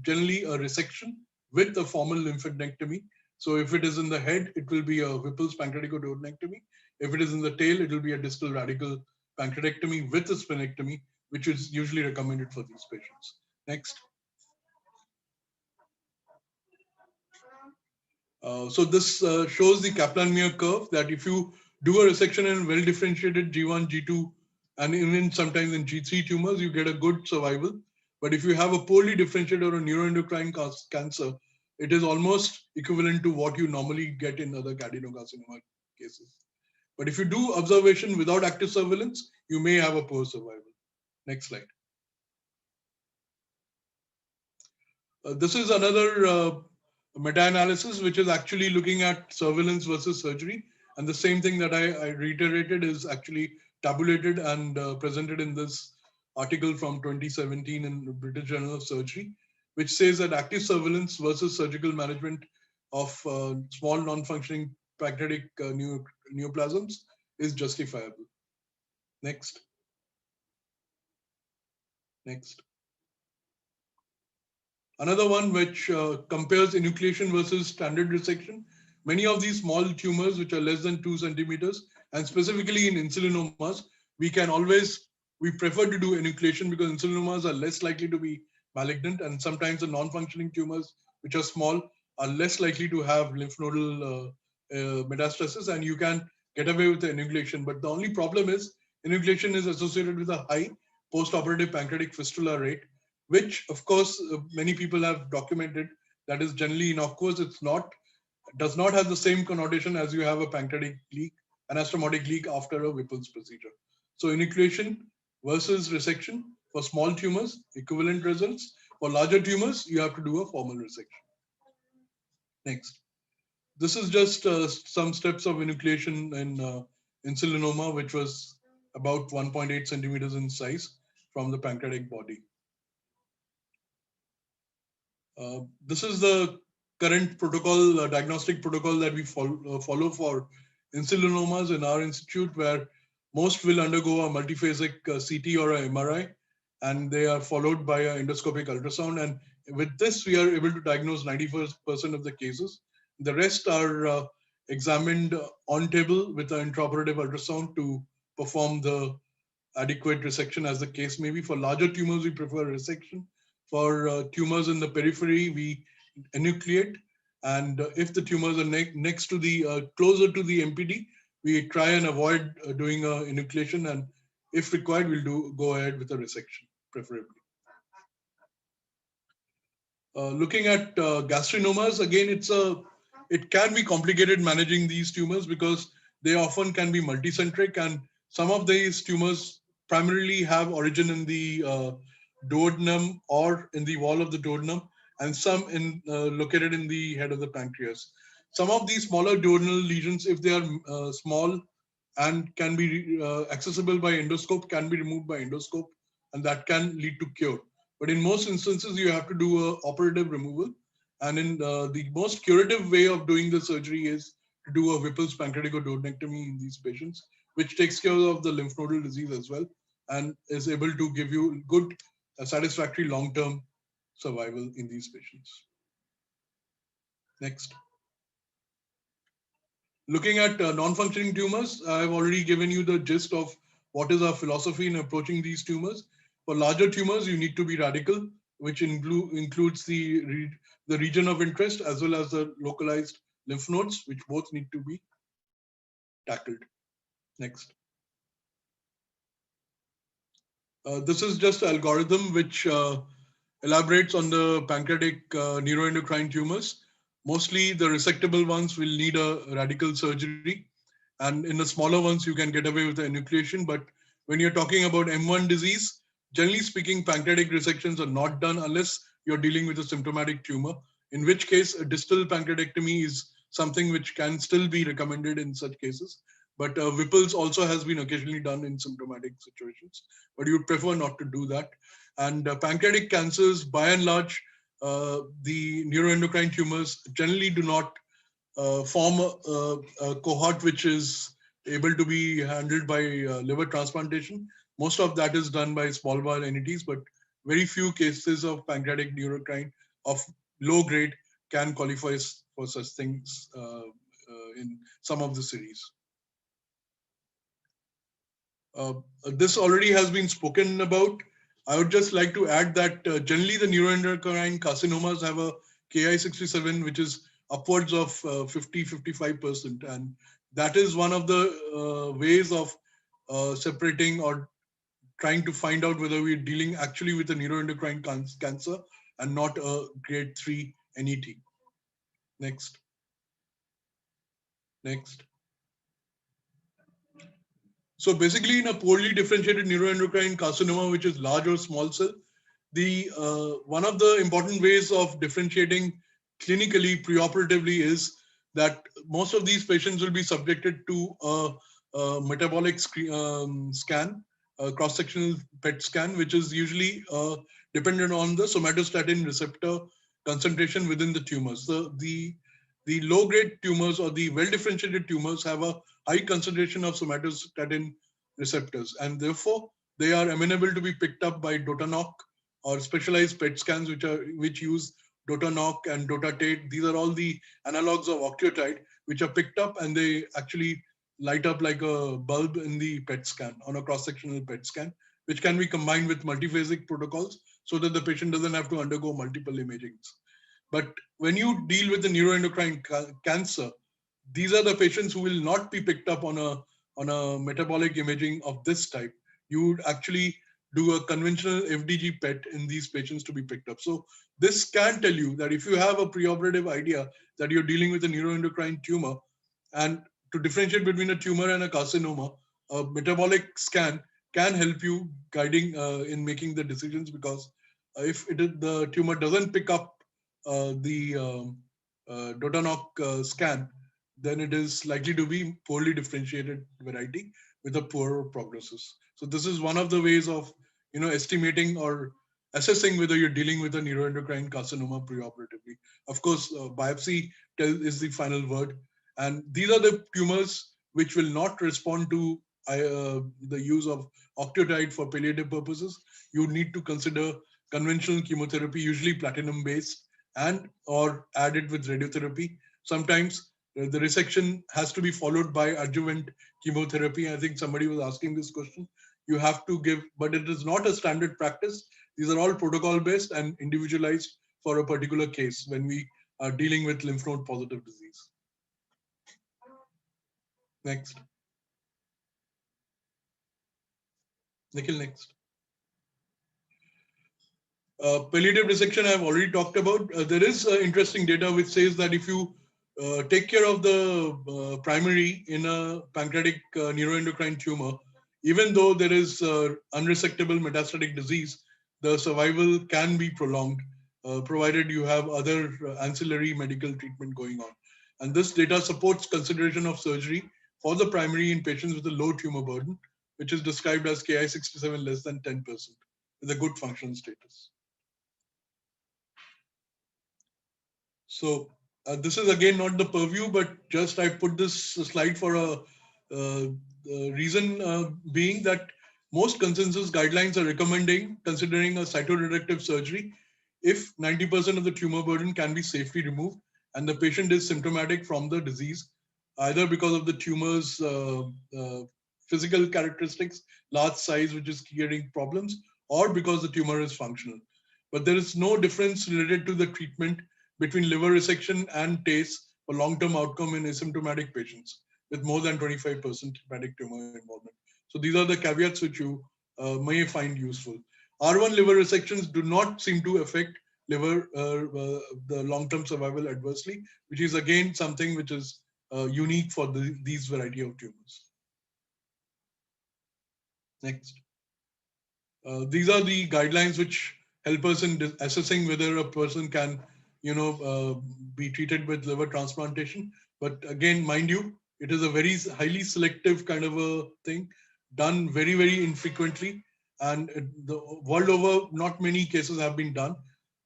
generally a resection with a formal lymphadenectomy. So if it is in the head, it will be a Whipple's pancreaticoduodenectomy. If it is in the tail, it will be a distal radical pancreatectomy with a splenectomy, which is usually recommended for these patients. Next. So this shows the Kaplan-Meier curve that if you do a resection in well-differentiated G1, G2, and even sometimes in G3 tumors, you get a good survival. But if you have a poorly differentiated or a neuroendocrine cancer, it is almost equivalent to what you normally get in other adenocarcinoma cases. But if you do observation without active surveillance, you may have a poor survival. Next slide. This is another meta-analysis, which is actually looking at surveillance versus surgery. And the same thing that I reiterated is actually tabulated and presented in this article from 2017 in the British Journal of Surgery, which says that active surveillance versus surgical management of small non-functioning pancreatic neoplasms is justifiable. Next. Next. Another one which compares enucleation versus standard resection. Many of these small tumors, which are less than 2 centimeters, and specifically in insulinomas, we prefer to do enucleation because insulinomas are less likely to be malignant, and sometimes the non-functioning tumors, which are small, are less likely to have lymph nodal metastasis, and you can get away with the enucleation. But the only problem is enucleation is associated with a high post-operative pancreatic fistula rate, which of course many people have documented that is generally innocuous. Does not have the same connotation as you have a pancreatic leak, anastomotic leak after a Whipple's procedure. So enucleation versus resection for small tumors, equivalent results. For larger tumors, you have to do a formal resection. Next. This is just some steps of enucleation in insulinoma, which was about 1.8 centimeters in size from the pancreatic body. This is the current protocol, diagnostic protocol that we follow for insulinomas in our institute, where most will undergo a multiphasic CT or a MRI, and they are followed by an endoscopic ultrasound. And with this, we are able to diagnose 91% of the cases. The rest are examined on table with an intraoperative ultrasound to perform the adequate resection as the case may be. For larger tumors, we prefer resection. For tumors in the periphery, we enucleate. And if the tumors are next to the closer to the MPD, we try and avoid doing a enucleation, and if required, we'll go ahead with a resection, preferably. Looking at gastrinomas, again, it can be complicated managing these tumors because they often can be multicentric, and some of these tumors primarily have origin in the duodenum or in the wall of the duodenum, and some located in the head of the pancreas. Some of these smaller duodenal lesions, if they are small and can be accessible by endoscope, can be removed by endoscope, and that can lead to cure. But in most instances, you have to do a operative removal. And in the most curative way of doing the surgery is to do a Whipple's pancreaticoduodenectomy in these patients, which takes care of the lymph nodal disease as well and is able to give you good, satisfactory long-term survival in these patients. Next. Looking at non-functioning tumors, I've already given you the gist of what is our philosophy in approaching these tumors. For larger tumors, you need to be radical, which includes the region of interest as well as the localized lymph nodes, which both need to be tackled. Next. This is just an algorithm which elaborates on the pancreatic neuroendocrine tumors. Mostly the resectable ones will need a radical surgery. And in the smaller ones, you can get away with the enucleation. But when you're talking about M1 disease, generally speaking, pancreatic resections are not done unless you're dealing with a symptomatic tumor, in which case a distal pancreatectomy is something which can still be recommended in such cases. But Whipple's also has been occasionally done in symptomatic situations, but you would prefer not to do that. And pancreatic cancers, by and large, the neuroendocrine tumors generally do not form a cohort which is able to be handled by liver transplantation. Most of that is done by small bowel entities, but very few cases of pancreatic neuroendocrine of low grade can qualify for such things in some of the series. This already has been spoken about. I would just like to add that generally the neuroendocrine carcinomas have a Ki67, which is upwards of 50-55%. And that is one of the ways of separating or trying to find out whether we're dealing actually with a neuroendocrine cancer and not a grade 3 NET. Next. Next. So basically in a poorly differentiated neuroendocrine carcinoma, which is large or small cell, the one of the important ways of differentiating clinically preoperatively is that most of these patients will be subjected to a metabolic scan, a cross-sectional PET scan, which is usually dependent on the somatostatin receptor concentration within the tumors. So the low-grade tumors or the well-differentiated tumors have a high concentration of somatostatin receptors, and therefore they are amenable to be picked up by DOTA-NOC or specialized PET scans, which use DOTA-NOC and DOTA-TATE. These are all the analogs of octreotide, which are picked up and they actually light up like a bulb in the PET scan, on a cross-sectional PET scan, which can be combined with multiphasic protocols so that the patient doesn't have to undergo multiple imagings. But when you deal with the neuroendocrine cancer, these are the patients who will not be picked up on a metabolic imaging of this type. You would actually do a conventional FDG PET in these patients to be picked up. So this can tell you that if you have a preoperative idea that you're dealing with a neuroendocrine tumor, and to differentiate between a tumor and a carcinoma, a metabolic scan can help you guiding in making the decisions, because if the tumor doesn't pick up the DOTA-NOC scan, then it is likely to be poorly differentiated variety with a poorer prognosis. So this is one of the ways of estimating or assessing whether you're dealing with a neuroendocrine carcinoma preoperatively. Of course, biopsy is the final word, and these are the tumors which will not respond to the use of octreotide for palliative purposes. You need to consider conventional chemotherapy, usually platinum based, and or added with radiotherapy. Sometimes the resection has to be followed by adjuvant chemotherapy. I think somebody was asking this question. you have to give, but it is not a standard practice. These are all protocol based and individualized for a particular case when we are dealing with lymph node positive disease. Next. Nikhil, next. Palliative resection I've already talked about. There is interesting data which says that if you take care of the primary in a pancreatic neuroendocrine tumor, even though there is unresectable metastatic disease, the survival can be prolonged, provided you have other ancillary medical treatment going on. And this data supports consideration of surgery for the primary in patients with a low tumor burden, which is described as Ki-67 less than 10% with a good function status. So this is again not the purview, but just I put this slide for a reason being that most consensus guidelines are recommending considering a cytoreductive surgery if 90% of the tumor burden can be safely removed and the patient is symptomatic from the disease, either because of the tumor's physical characteristics, large size, which is creating problems, or because the tumor is functional. But there is no difference related to the treatment between liver resection and TACE for long-term outcome in asymptomatic patients with more than 25% hepatic tumor involvement. So these are the caveats which you may find useful. R1 liver resections do not seem to affect liver, the long-term survival adversely, which is again something which is unique for these variety of tumors. Next. These are the guidelines which help us in assessing whether a person can, be treated with liver transplantation. But again, mind you, it is a very highly selective kind of a thing, done very, very infrequently. And the world over, not many cases have been done.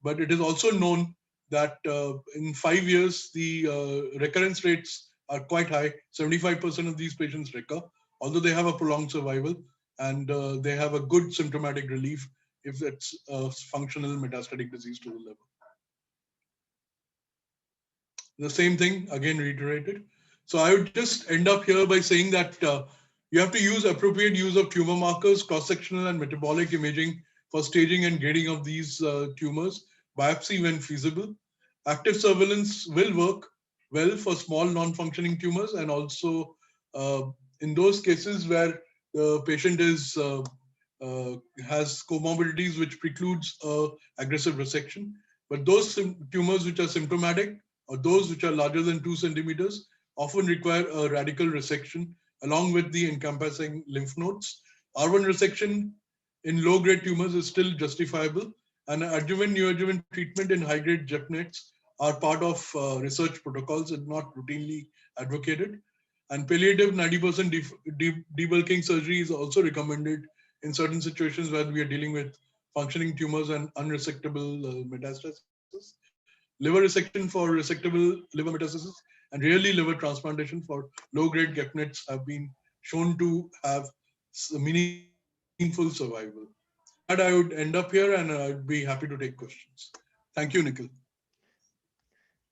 But it is also known that in 5 years, the recurrence rates are quite high. 75% of these patients recur, although they have a prolonged survival and they have a good symptomatic relief if it's a functional metastatic disease to the liver. The same thing, again, reiterated. So I would just end up here by saying that you have to use appropriate use of tumor markers, cross-sectional and metabolic imaging for staging and grading of these tumors, biopsy when feasible. Active surveillance will work well for small non-functioning tumors and also in those cases where the patient is has comorbidities which precludes aggressive resection. But those tumors which are symptomatic or those which are larger than 2 centimeters often require a radical resection along with the encompassing lymph nodes. R1 resection in low-grade tumors is still justifiable, and adjuvant neoadjuvant treatment in high-grade GEP-NETs are part of research protocols and not routinely advocated. And palliative 90% debulking surgery is also recommended in certain situations where we are dealing with functioning tumors and unresectable metastasis. Liver resection for resectable liver metastasis and rarely liver transplantation for low-grade GEP-NETs have been shown to have meaningful survival. With that, I would end up here and I'd be happy to take questions. Thank you, Nikhil.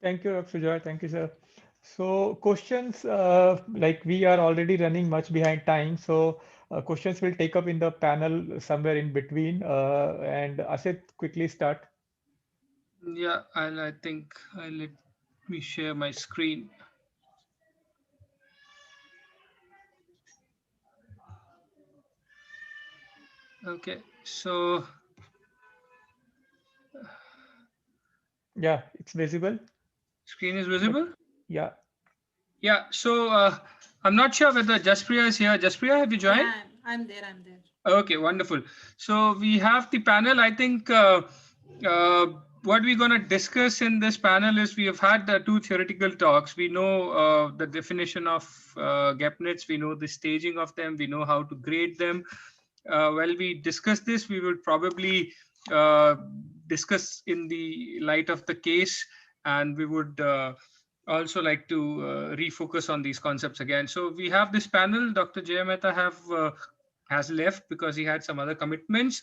Thank you, Dr. Sujoy. Thank you, sir. So questions, like we are already running much behind time, so questions will take up in the panel somewhere in between. And Asit, quickly start. Yeah, I think let me share my screen. Okay, so Yeah, it's visible. screen is But visible. yeah, Yeah, so I'm not sure whether Jaspriya is here. Jaspriya, have you joined? Yeah, I'm there. I'm there. Okay, wonderful. So we have the panel. I think what we're going to discuss in this panel is we have had 2 theoretical talks. We know the definition of GEP-NETs. We know the staging of them. We know how to grade them. While we discuss this, we will probably discuss in the light of the case, and we would also like to refocus on these concepts again. So we have this panel. Dr. Jay Mehta has left because he had some other commitments.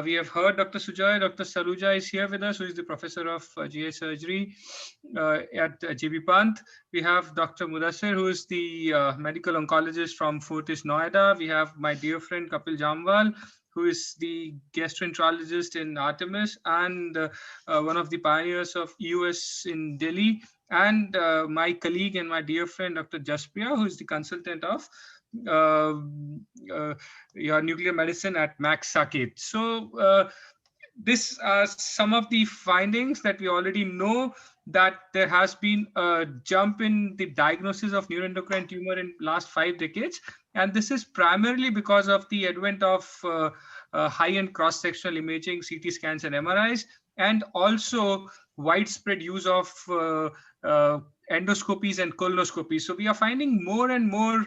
We have heard Dr. Sujoy. Dr. Saluja is here with us, who is the professor of GI surgery at GB Pant. We have Dr. Mudhasir, who is the medical oncologist from Fortis Noida. We have my dear friend Kapil Jamwal, who is the gastroenterologist in Artemis and one of the pioneers of EUS in Delhi, and my colleague and my dear friend Dr. Jaspriya, who is the consultant of your nuclear medicine at Max Saket. So these are some of the findings that we already know, that there has been a jump in the diagnosis of neuroendocrine tumor in last 5 decades. And this is primarily because of the advent of high-end cross-sectional imaging, CT scans and MRIs, and also widespread use of endoscopies and colonoscopies. So we are finding more and more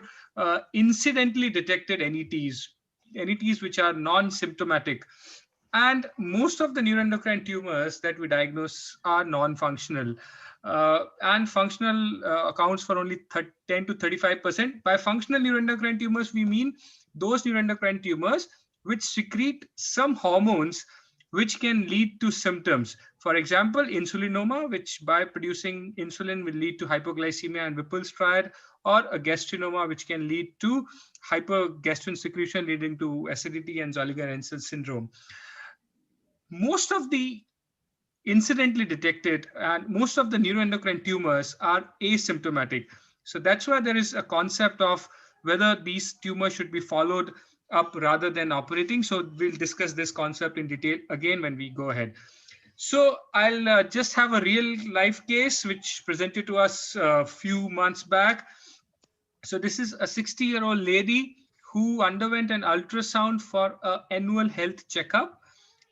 incidentally detected NETs which are non-symptomatic. And most of the neuroendocrine tumors that we diagnose are non-functional. And functional accounts for only 10 to 35%. By functional neuroendocrine tumors, we mean those neuroendocrine tumors which secrete some hormones which can lead to symptoms. For example, insulinoma, which by producing insulin will lead to hypoglycemia and Whipple's triad, or a gastrinoma, which can lead to hypergastrin secretion leading to acidity and Zolliger-Ensel syndrome. Most of the incidentally detected and most of the neuroendocrine tumors are asymptomatic. So that's why there is a concept of whether these tumors should be followed up rather than operating. So we'll discuss this concept in detail again when we go ahead. So I'll just have a real life case which presented to us a few months back. So this is a 60-year-old lady who underwent an ultrasound for an annual health checkup.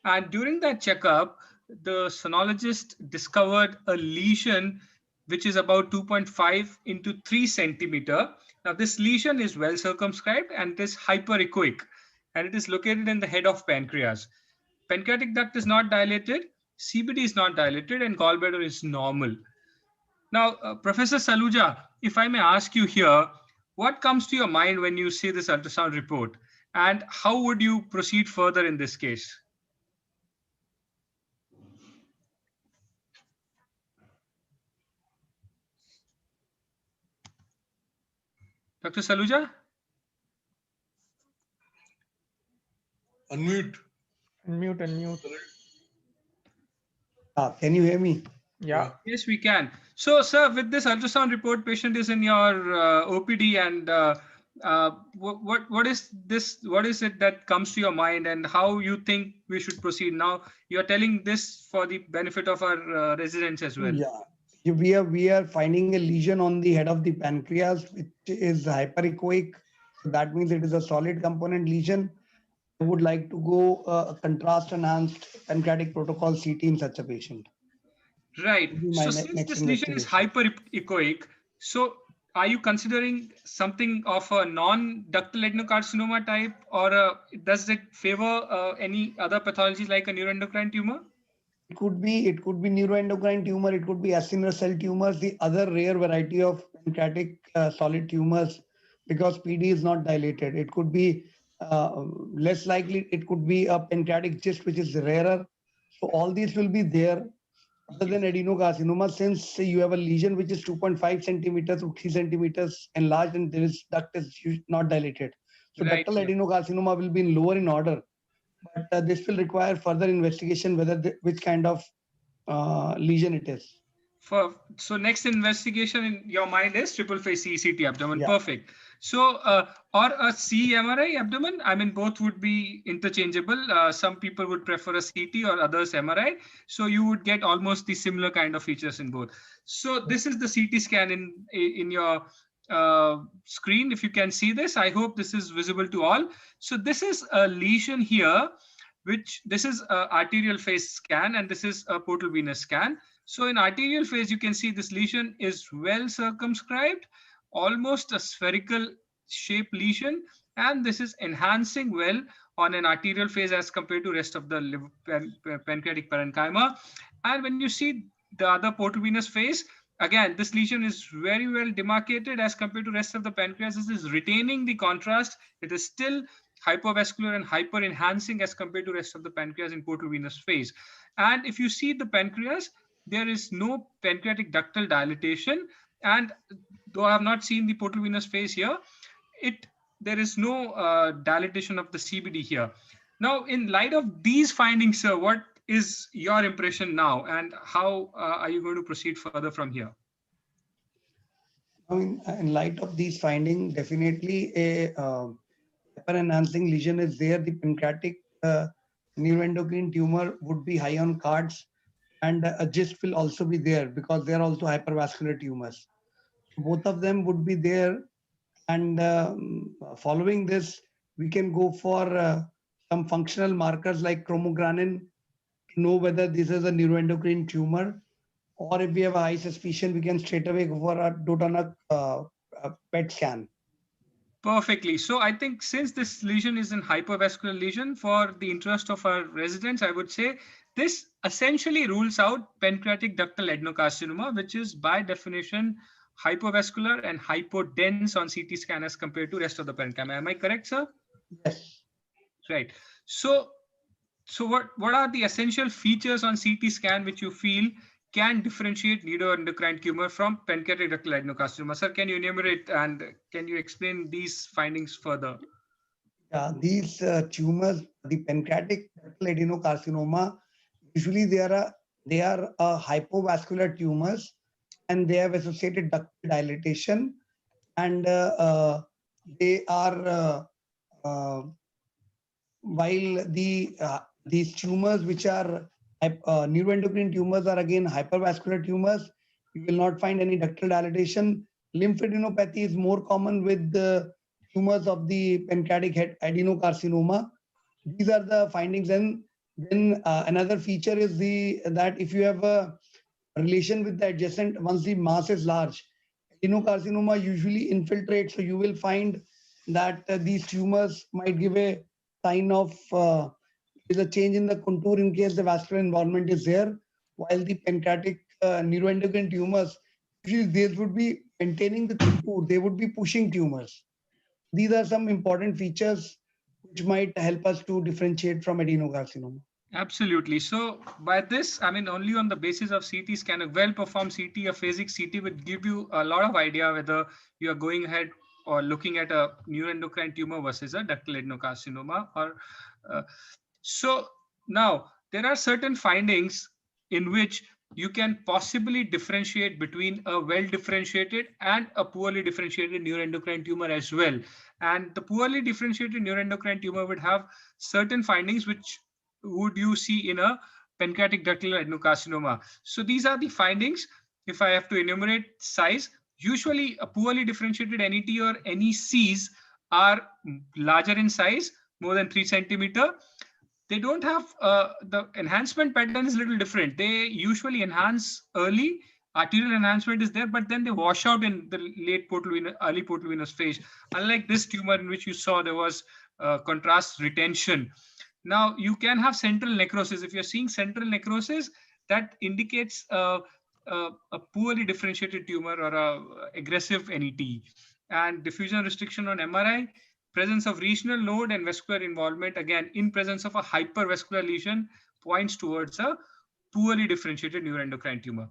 And during that checkup, the sonologist discovered a lesion which is about 2.5 into 3 centimeter. Now this lesion is well circumscribed and it is hyperechoic, and it is located in the head of pancreas. Pancreatic duct is not dilated, CBD is not dilated, and gallbladder is normal. Now, Professor Saluja, if I may ask you here, what comes to your mind when you see this ultrasound report, and how would you proceed further in this case? Dr. Saluja? Unmute. Unmute. Can you hear me? Yeah. Yes, we can. So, sir, with this ultrasound report, patient is in your OPD, and what is this? What is it that comes to your mind, and how you think we should proceed? Now, you're telling this for the benefit of our residents as well. Yeah, we are finding a lesion on the head of the pancreas, which is hyperechoic. So that means it is a solid component lesion. I would like to go a contrast enhanced pancreatic protocol CT in such a patient. Right. So since this lesion is hyperechoic, so are you considering something of a non-ductal adenocarcinoma type, or does it favor any other pathologies like a neuroendocrine tumor? It could be neuroendocrine tumor. It could be acinar cell tumors, the other rare variety of pancreatic solid tumors, because PD is not dilated. It could be less likely. It could be a pancreatic cyst, which is rarer. So all these will be there. Other than adenocarcinoma, since you have a lesion which is 2.5 centimeters to 3 centimeters enlarged and there is duct is not dilated. So Right, ductal adenocarcinoma will be lower in order, but this will require further investigation whether which kind of lesion it is. So next investigation in your mind is triple phase CECT abdomen. Yeah. Perfect. So or a CMRI abdomen. I mean, both would be interchangeable. Some people would prefer a CT or others MRI. So you would get almost the similar kind of features in both. So this is the CT scan in your screen. If you can see this, I hope this is visible to all. So this is a lesion here, which this is a arterial phase scan, and this is a portal venous scan. So in arterial phase, you can see this lesion is well circumscribed, almost a spherical shaped lesion, and this is enhancing well on an arterial phase as compared to rest of the pancreatic parenchyma. And when you see the other portal venous phase, again, this lesion is very well demarcated as compared to rest of the pancreas. This is retaining the contrast. It is still hypovascular and hyper-enhancing as compared to rest of the pancreas in portal venous phase. And if you see the pancreas, there is no pancreatic ductal dilatation. And though I have not seen the portal venous phase here, there is no dilatation of the CBD here. Now, in light of these findings, sir, what is your impression now, and how are you going to proceed further from here? I mean, in light of these findings, definitely a hyper-enhancing lesion is there. The pancreatic neuroendocrine tumor would be high on cards, and a GIST will also be there because they are also hypervascular tumors. Both of them would be there, and following this, we can go for some functional markers like chromogranin to know whether this is a neuroendocrine tumor, or if we have a high suspicion, we can straight away go for a Dotana PET scan. Perfectly. So I think since this lesion is an hypervascular lesion, for the interest of our residents, I would say this essentially rules out pancreatic ductal adenocarcinoma, which is by definition hypervascular and hypodense on CT scan as compared to rest of the parenchyma. Am I correct, sir? Yes. Right. So what are the essential features on CT scan which you feel can differentiate neuroendocrine tumor from pancreatic ductal adenocarcinoma? Sir, can you enumerate and can you explain these findings further? Yeah, these tumors, the pancreatic ductal adenocarcinoma, usually they are hypovascular tumors, and they have associated ductal dilatation, and they are while these tumors which are neuroendocrine tumors are again hypervascular tumors. You will not find any ductal dilatation. Lymphadenopathy is more common with the tumors of the pancreatic adenocarcinoma. These are the findings. And then another feature is that if you have a relation with the adjacent, once the mass is large, adenocarcinoma usually infiltrates. So you will find that these tumors might give a sign of is a change in the contour in case the vascular involvement is there, while the pancreatic neuroendocrine tumors, usually these would be maintaining the contour, they would be pushing tumors. These are some important features which might help us to differentiate from adenocarcinoma. Absolutely. So by this, I mean, only on the basis of CT scan, a well-performed CT, a phasic CT would give you a lot of idea whether you are going ahead or looking at a neuroendocrine tumor versus a ductal adenocarcinoma. So now there are certain findings in which you can possibly differentiate between a well-differentiated and a poorly differentiated neuroendocrine tumor as well. And the poorly differentiated neuroendocrine tumor would have certain findings which would you see in a pancreatic ductal adenocarcinoma. So these are the findings. If I have to enumerate size, usually a poorly differentiated NET or NECs are larger in size, more than 3 centimeter. They don't have the enhancement pattern is a little different. They usually enhance early, arterial enhancement is there, but then they wash out in the late portal venous, early portal venous phase. Unlike this tumor in which you saw there was contrast retention. Now you can have central necrosis. If you're seeing central necrosis, that indicates a poorly differentiated tumor or a aggressive NET. And diffusion restriction on MRI, presence of regional node and vascular involvement, again, in presence of a hypervascular lesion, points towards a poorly differentiated neuroendocrine tumor.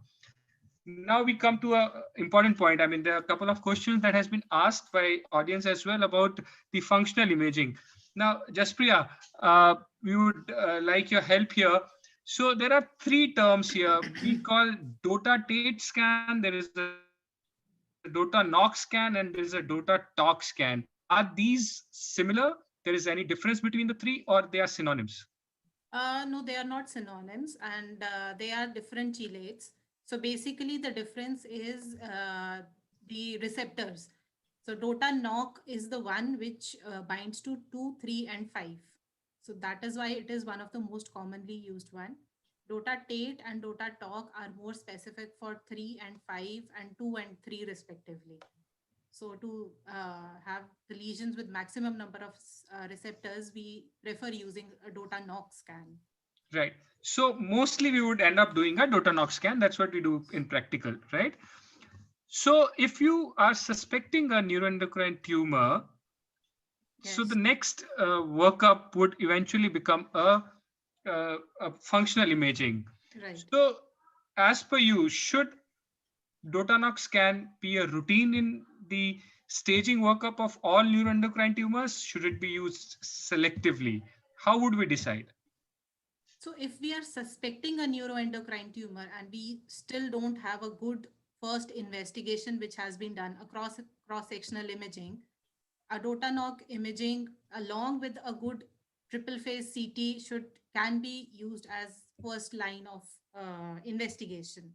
Now we come to an important point. I mean, there are a couple of questions that has been asked by audience as well about the functional imaging. Now, Jaspriya, we would like your help here. So there are 3 terms here. We call DOTA-TATE scan, there is a DOTA-NOC scan, and there is a DOTA-TOC scan. Are these similar? There is any difference between the 3, or they are synonyms? No, they are not synonyms, and they are different chelates. So basically the difference is the receptors. So DOTA-NOC is the one which binds to 2, 3, and 5. So that is why it is one of the most commonly used one. DOTA-TATE and DOTA-TOC are more specific for 3 and 5 and 2 and 3 respectively. So to have the lesions with maximum number of receptors, we prefer using a DOTA-NOC scan. Right. So mostly we would end up doing a DOTA-NOC scan. That's what we do in practical, right? So if you are suspecting a neuroendocrine tumor, So the Yes. next workup would eventually become a functional imaging. Right. So as per you, should Dotanox scan be a routine in the staging workup of all neuroendocrine tumors? Should it be used selectively? How would we decide? So if we are suspecting a neuroendocrine tumor and we still don't have a good first investigation which has been done across cross-sectional imaging, a Dotanoc imaging along with a good triple phase CT can be used as first line of investigation.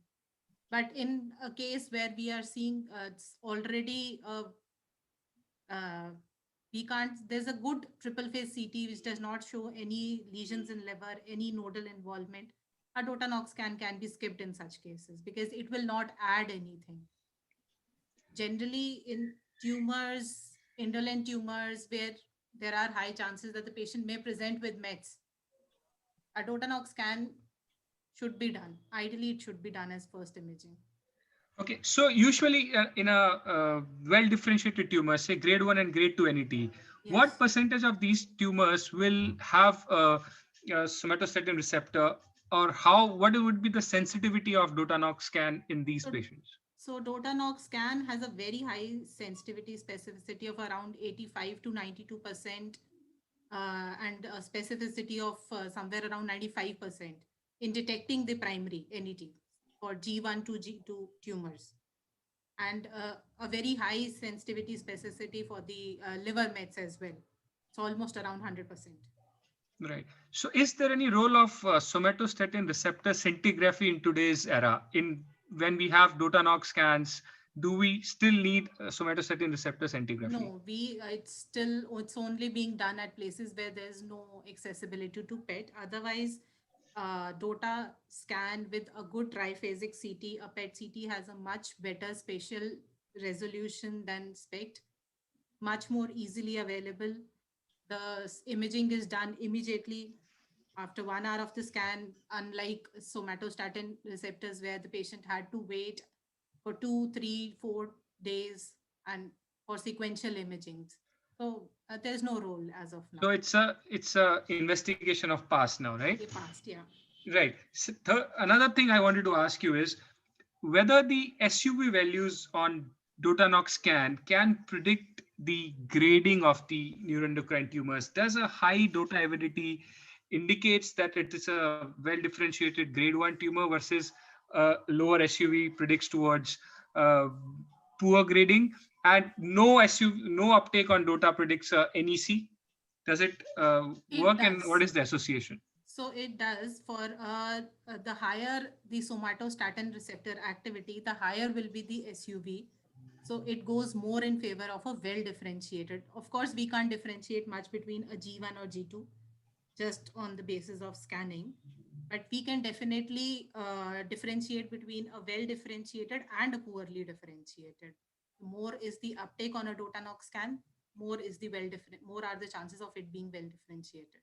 But in a case where we are seeing it's already we can't, there's a good triple phase CT which does not show any lesions in liver, any nodal involvement. A Dotanox scan can be skipped in such cases because it will not add anything. Generally, in tumors, indolent tumors, where there are high chances that the patient may present with mets, a Dotanox scan should be done. Ideally, it should be done as first imaging. Okay, so usually in a well-differentiated tumor, say grade 1 and grade 2 NET, what Yes. percentage of these tumors will have a somatostatin receptor, or what would be the sensitivity of Dotanox scan in these So, patients? so Dotanox scan has a very high sensitivity specificity of around 85 to 92%, and a specificity of somewhere around 95% in detecting the primary NET for G1 to G2 tumors, and a very high sensitivity specificity for the liver mets as well. It's almost around 100%. Right. So is there any role of somatostatin receptor scintigraphy in today's era? When we have Dotanox scans, do we still need somatostatin receptor scintigraphy? No, it's only being done at places where there's no accessibility to PET. Otherwise, DOTA scan with a good triphasic CT, a PET CT has a much better spatial resolution than SPECT, much more easily available. The imaging is done immediately after 1 hour of the scan, unlike somatostatin receptors where the patient had to wait for 2, 3, 4 days and for sequential imaging. So there's no role as of now. So it's a investigation of past now, right? They passed, yeah. Right. So another thing I wanted to ask you is whether the SUV values on Dotanox scan can predict the grading of the neuroendocrine tumors. Does a high DOTA avidity indicates that it is a well-differentiated grade 1 tumor versus lower SUV predicts towards poor grading, and no uptake on DOTA predicts NEC? Does it work, and what is the association? So it does. For the higher the somatostatin receptor activity, the higher will be the SUV. So it goes more in favor of a well differentiated. Of course, we can't differentiate much between a G1 or G2 just on the basis of scanning, but we can definitely differentiate between a well differentiated and a poorly differentiated. More is the uptake on a Dotanox scan, more are the chances of it being well differentiated.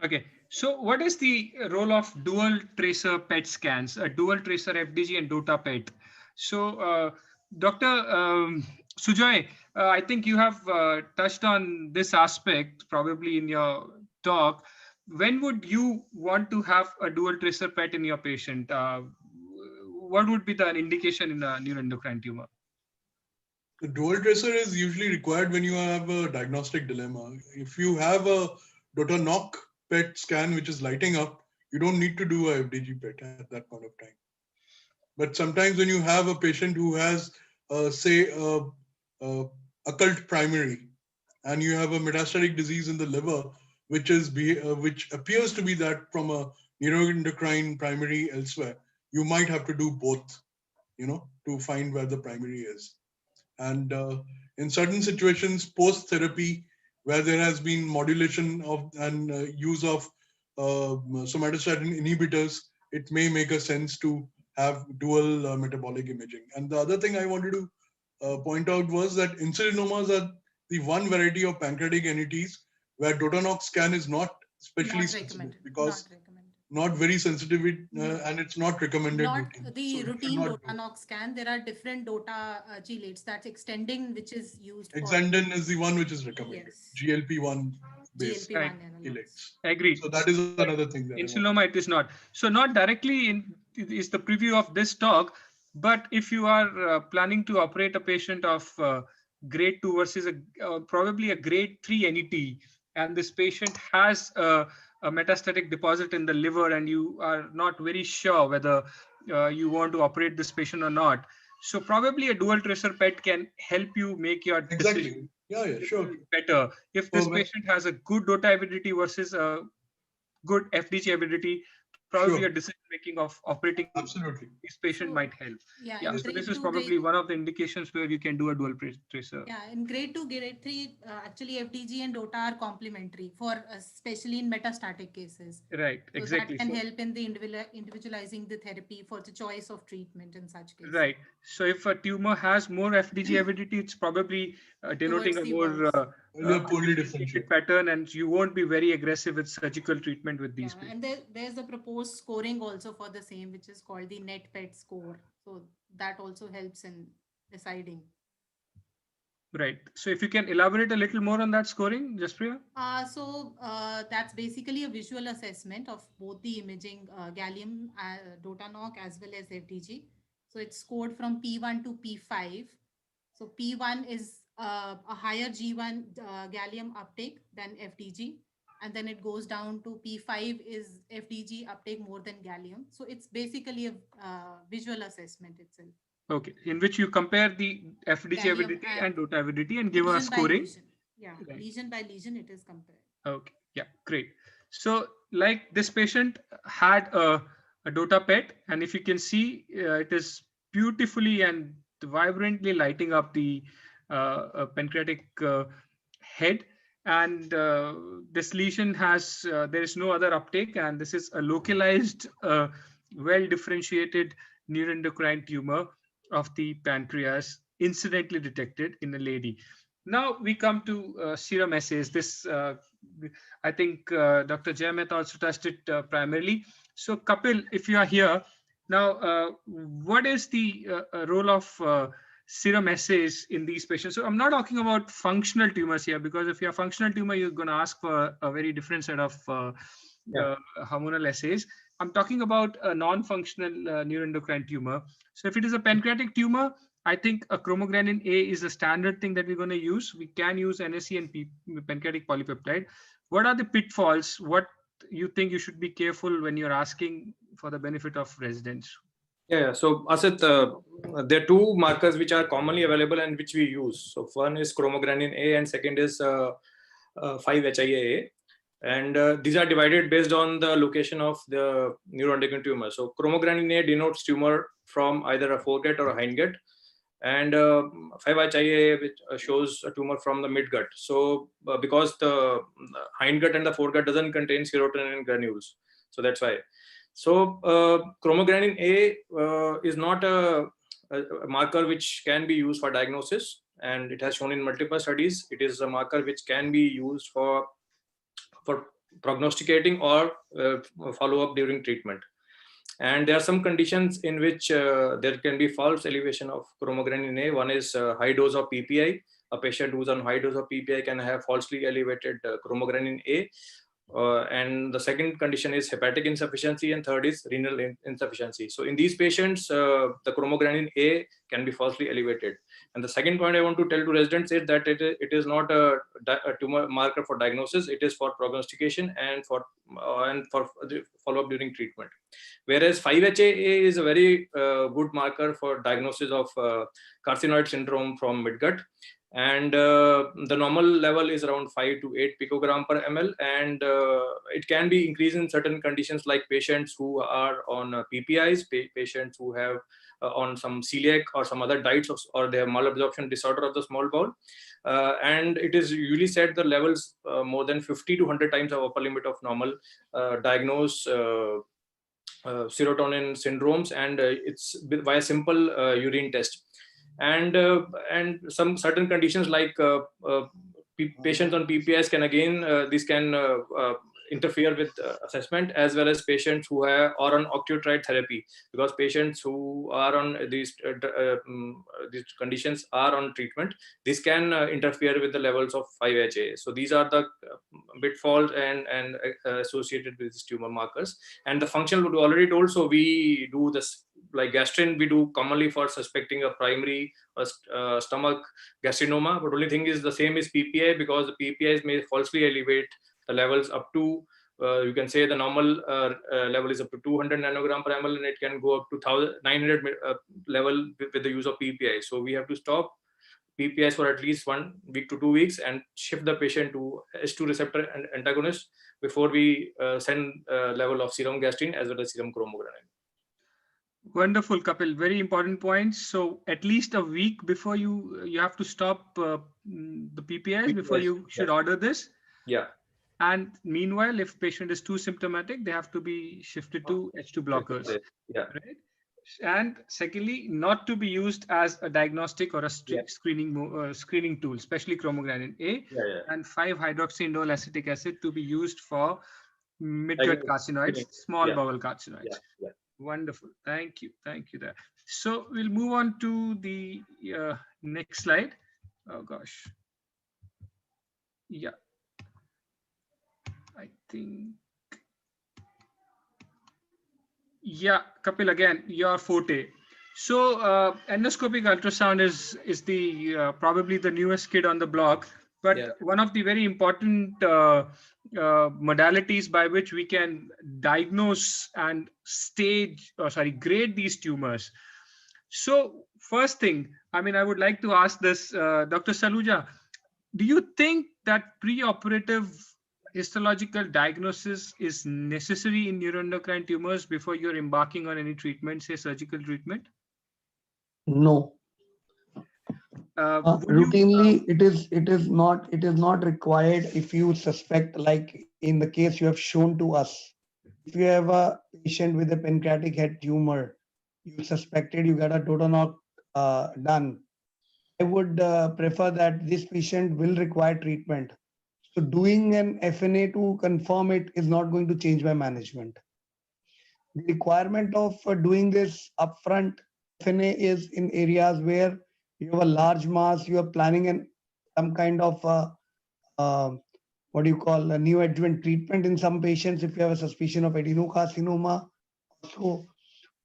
Okay, so what is the role of dual tracer PET scans, a dual tracer FDG and DOTA PET? So, Dr. Sujoy, I think you have touched on this aspect probably in your talk. When would you want to have a dual tracer PET in your patient? What would be the indication in a neuroendocrine tumor? The dual tracer is usually required when you have a diagnostic dilemma. If you have a Dotanox PET scan which is lighting up, you don't need to do a FDG PET at that point of time. But sometimes when you have a patient who has, say, occult primary, and you have a metastatic disease in the liver, which appears to be that from a neuroendocrine primary elsewhere, you might have to do both, to find where the primary is. And in certain situations, post-therapy, where there has been modulation of and use of somatostatin inhibitors, it may make a sense to have dual metabolic imaging. And the other thing I wanted to point out was that insulinomas are the one variety of pancreatic NETs where Dotanox scan is not specially specific, because not very sensitive, and it's not recommended. Not routine. the So you routine cannot do it. DOTA-NOC scan. There are different DOTA chelates. That's extending, which is used for Exandin is the one which is recommended. Yes. GLP-1 based GLP-1 Right. analogs. chelates. Agreed. So that is another thing that I want. Insuloma, it is not. So not directly is the preview of this talk, but if you are planning to operate a patient of grade 2 versus probably a grade 3 NET, and this patient has a metastatic deposit in the liver, and you are not very sure whether you want to operate this patient or not. So probably a dual tracer PET can help you make your decision Exactly. Yeah, sure. better. If this patient has a good DOTA avidity versus a good FDG avidity, probably Sure. a decision making of operating Absolutely. this patient might help. Yeah, Yeah, in so grade this is 2, probably one of the indications where you can do a dual tracer. Yeah, in grade 2, grade 3, actually FDG and DOTA are complementary for especially in metastatic cases. Right, So exactly. that can help in the individualizing the therapy for the choice of treatment in such cases. Right. So if a tumor has more FDG avidity, it's probably denoting Towards a the more poorly differentiated pattern, and you won't be very aggressive with surgical treatment with these Yeah, patients. and there's a proposed scoring also for the same, which is called the NET PET score. So that also helps in deciding. Right. So if you can elaborate a little more on that scoring, Jaspriya? That's basically a visual assessment of both the imaging gallium DOTA-NOC as well as FDG. So it's scored from P1 to P5. So P1 is a higher G1 gallium uptake than FDG. And then it goes down to P5 is FDG uptake more than gallium. So it's basically a visual assessment itself. Okay, in which you compare the FDG Gallium avidity and DOTA avidity and give a lesion by scoring. lesion. Yeah, Right. lesion by lesion it is compared. Okay, yeah, great. So like this patient had a DOTA PET, and if you can see, it is beautifully and vibrantly lighting up the pancreatic head. And this lesion has, there is no other uptake, and this is a localized, well differentiated neuroendocrine tumor of the pancreas, incidentally detected in a lady. Now we come to serum assays. This, I think Dr. Jay Mehta also touched it primarily. So Kapil, if you are here, now what is the role of serum assays in these patients? So I'm not talking about functional tumors here, because if you have functional tumor, you're going to ask for a very different set of hormonal assays. I'm talking about a non-functional neuroendocrine tumor. So if it is a pancreatic tumor, I think a chromogranin A is a standard thing that we're going to use. We can use NSE and pancreatic polypeptide. What are the pitfalls? What you think you should be careful when you're asking for the benefit of residents? Yeah. So Asit, there are two markers which are commonly available and which we use. So one is chromogranin A and second is 5-HIAA. And these are divided based on the location of the neuroendocrine tumor. So chromogranin A denotes tumor from either a foregut or a hindgut, and 5-HIAA which shows a tumor from the midgut. So because the hindgut and the foregut doesn't contain serotonin granules, so that's why. So chromogranin A is not a marker which can be used for diagnosis, and it has shown in multiple studies. It is a marker which can be used for prognosticating or follow-up during treatment. And there are some conditions in which there can be false elevation of chromogranin A. One is high dose of PPI. A patient who's on high dose of PPI can have falsely elevated chromogranin A. And the second condition is hepatic insufficiency, and third is renal insufficiency. So in these patients, the chromogranin A can be falsely elevated. And the second point I want to tell to residents is that it is not a tumor marker for diagnosis. It is for prognostication and for follow-up during treatment. Whereas 5-HIAA is a very good marker for diagnosis of carcinoid syndrome from midgut. And the normal level is around 5 to 8 picogram per ml, and it can be increased in certain conditions like patients who are on PPIs, patients who have on some celiac or some other diets, or they have malabsorption disorder of the small bowel. And it is usually said the levels more than 50 to 100 times of upper limit of normal diagnose serotonin syndromes, and it's by a simple urine test. And some certain conditions like patients on PPIs can again this can interfere with assessment, as well as patients who are on octreotide therapy, because patients who are on these conditions are on treatment. This can interfere with the levels of 5-HA. So these are the pitfalls and associated with these tumor markers. And the functional we already told. So we do this like gastrin, we do commonly for suspecting a primary stomach gastrinoma, but only thing is the same is PPI, because the PPIs may falsely elevate the levels up to you can say the normal level is up to 200 nanogram per ml, and it can go up to 900 level with the use of PPI. So we have to stop PPIs for at least 1 week to 2 weeks and shift the patient to H2 receptor antagonist before we send level of serum gastrin as well as serum chromogranin. Wonderful, Kapil. Very important points. So at least a week before you have to stop the PPIs before you should order this. Yeah. And meanwhile, if patient is too symptomatic, they have to be shifted to H2 blockers. Yeah. Right. And secondly, not to be used as a diagnostic or a screening tool, especially chromogranin A, and 5-hydroxyindole acetic acid to be used for midgut carcinoids, small bowel carcinoids. Yeah. Wonderful. Thank you. Thank you there. So we'll move on to the next slide. Oh gosh. Yeah. I think. Yeah, Kapil, again, your forte. So endoscopic ultrasound is the probably the newest kid on the block, but one of the very important modalities by which we can diagnose and grade these tumors. So first thing, I mean, I would like to ask this, Dr. Saluja, do you think that preoperative histological diagnosis is necessary in neuroendocrine tumors before you're embarking on any treatment, say surgical treatment? No. Routinely, it is not required if you suspect, like in the case you have shown to us. If you have a patient with a pancreatic head tumor, you suspected, you got a total done. I would prefer that this patient will require treatment. So doing an FNA to confirm it is not going to change my management. The requirement of doing this upfront FNA is in areas where you have a large mass, you are planning some kind of what do you call a neoadjuvant treatment in some patients if you have a suspicion of adenocarcinoma. So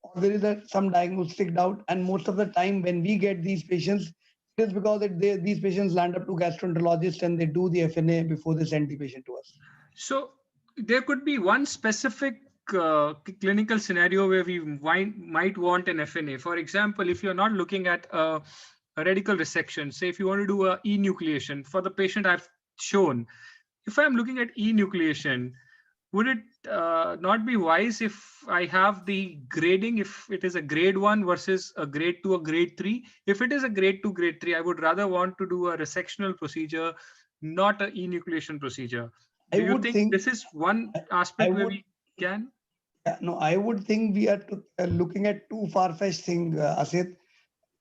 or there is some diagnostic doubt, and most of the time when we get these patients, it is because these patients land up to gastroenterologists and they do the FNA before they send the patient to us. So there could be one specific clinical scenario where we might want an FNA. For example, if you're not looking at a radical resection, say if you want to do a enucleation for the patient I've shown, if I'm looking at enucleation, would it not be wise if I have the grading, if it is a grade 1 versus a grade 2 or grade 3? If it is a grade 2, grade 3, I would rather want to do a resectional procedure, not an enucleation procedure. Do you think this is one aspect where we can? No, I would think we are looking at too far-fetched thing, Asit.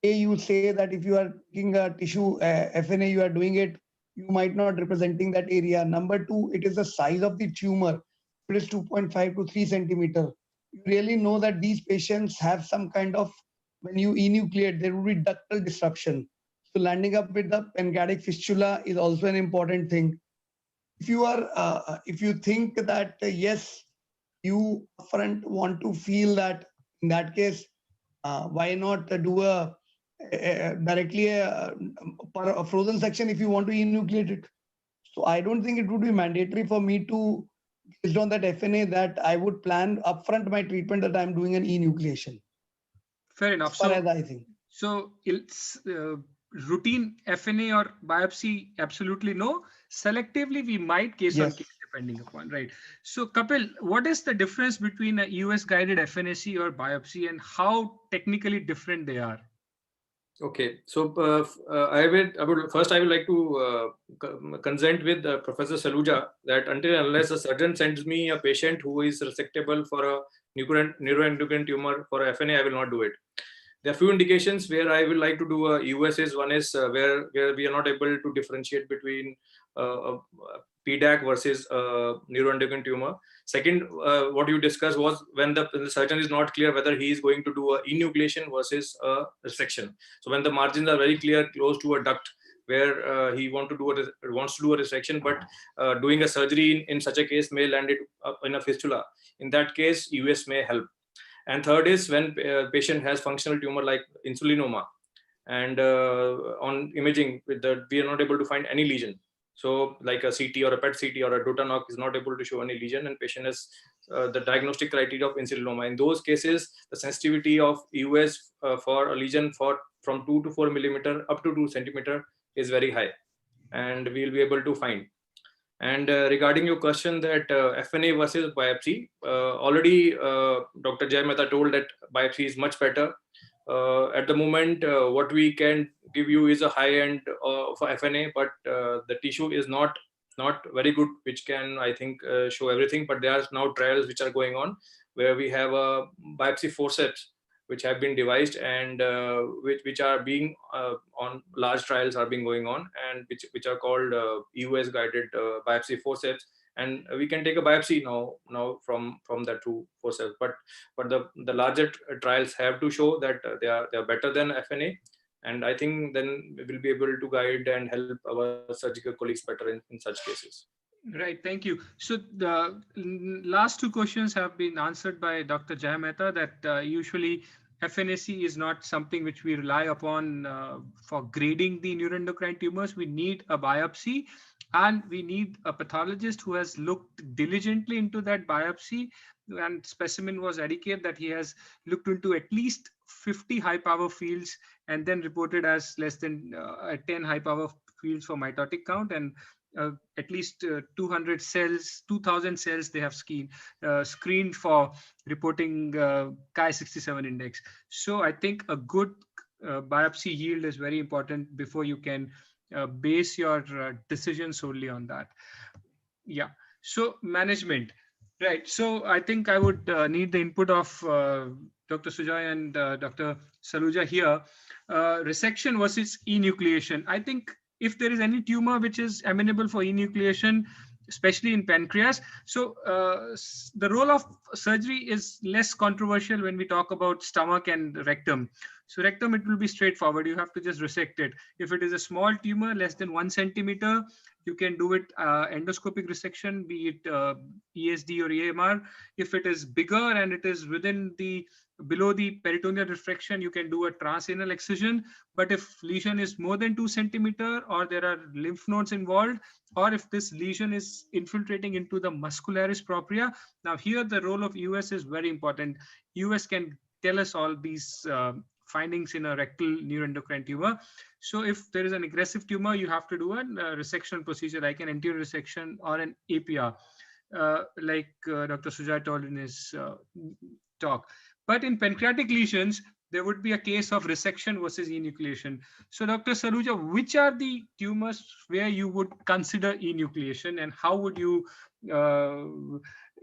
A, you say that if you are taking a tissue FNA, you are doing it, you might not representing that area. Number 2, it is the size of the tumor. It is 2.5 to 3 centimeter. You really know that these patients have some kind of, when you enucleate, there will be ductal disruption. So landing up with the pancreatic fistula is also an important thing. If you are, if you think that yes, you upfront want to feel that, in that case, why not do directly a frozen section if you want to enucleate it? So I don't think it would be mandatory for me to, based on that FNA, that I would plan upfront my treatment that I'm doing an enucleation. Fair enough. As far as I think. So it's routine FNA or biopsy, absolutely no. Selectively, we might case on case depending upon, right? So Kapil, what is the difference between a US guided FNAC or biopsy, and how technically different they are? Okay, so I would like to consent with Professor Saluja that until unless a surgeon sends me a patient who is resectable for a neuroendocrine tumor for a FNA, I will not do it. There are few indications where I will like to do a USAs. One is where we are not able to differentiate between PDAC versus neuroendocrine tumor. Second, what you discussed was when the surgeon is not clear whether he is going to do a enucleation versus a resection. So when the margins are very clear, close to a duct, where he wants to do a resection, but doing a surgery in such a case may land it in a fistula. In that case, US may help. And third is when patient has functional tumor like insulinoma, and on imaging we are not able to find any lesion. So like a CT or a PET CT or a DOTA-NOC is not able to show any lesion, and patient has the diagnostic criteria of insulinoma. In those cases, the sensitivity of US for a lesion from 2 to 4 millimeter up to 2 centimeter is very high, and we will be able to find. And regarding your question that FNA versus biopsy, already Dr. Jay Mehta told that biopsy is much better. At the moment, what we can give you is a high end for FNA, but the tissue is not very good, which can, I think, show everything. But there are now trials which are going on where we have a biopsy forceps which have been devised, and which are being on large trials are being going on, and which are called US guided biopsy forceps. And we can take a biopsy now from that two forceps, but the larger trials have to show that they are better than FNA, and I think then we will be able to guide and help our surgical colleagues better in such cases. Right, thank you. So the last two questions have been answered by Dr. Jay Mehta, that usually FNAC is not something which we rely upon for grading the neuroendocrine tumors. We need a biopsy, and we need a pathologist who has looked diligently into that biopsy, and specimen was adequate, that he has looked into at least 50 high power fields and then reported as less than 10 high power fields for mitotic count, and at least 200 cells, 2000 cells they have screened for reporting Chi67 index. So I think a good biopsy yield is very important before you can base your decision solely on that. Yeah. So management, right? So I think I would need the input of Dr. Sujoy and Dr. Saluja here. Resection versus enucleation. I think if there is any tumor which is amenable for enucleation, especially in pancreas, so the role of surgery is less controversial when we talk about stomach and rectum. So rectum, it will be straightforward. You have to just resect it. If it is a small tumor, less than 1 centimeter, you can do it endoscopic resection, be it ESD or EMR. If it is bigger and it is below the peritoneal refraction, you can do a transanal excision. But if lesion is more than 2 centimeter, or there are lymph nodes involved, or if this lesion is infiltrating into the muscularis propria, now here the role of US is very important. US can tell us all these findings in a rectal neuroendocrine tumor. So if there is an aggressive tumor, you have to do a resection procedure like an anterior resection or an APR, like Dr. Sujoy told in his talk. But in pancreatic lesions, there would be a case of resection versus enucleation. So Dr. Saluja, which are the tumors where you would consider enucleation, and how would you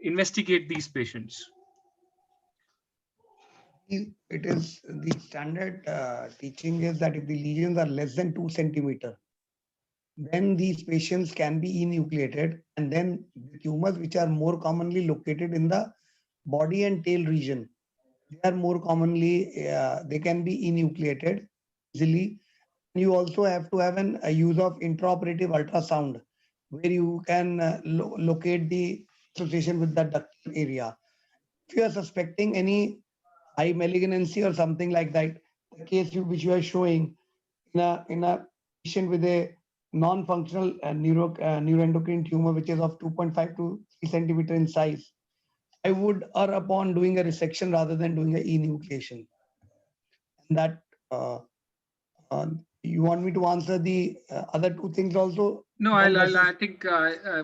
investigate these patients? It is the standard teaching is that if the lesions are less than 2 centimeter, then these patients can be enucleated, and then the tumors which are more commonly located in the body and tail region, they are more commonly, they can be enucleated easily. You also have to have a use of intraoperative ultrasound, where you can locate the association with the ductal area. If you are suspecting any high malignancy or something like that, the case which you are showing in a patient with a non-functional neuroendocrine tumor, which is of 2.5 to 3 centimeter in size, I would err upon doing a resection rather than doing an enucleation. And that you want me to answer the other two things also? No, I think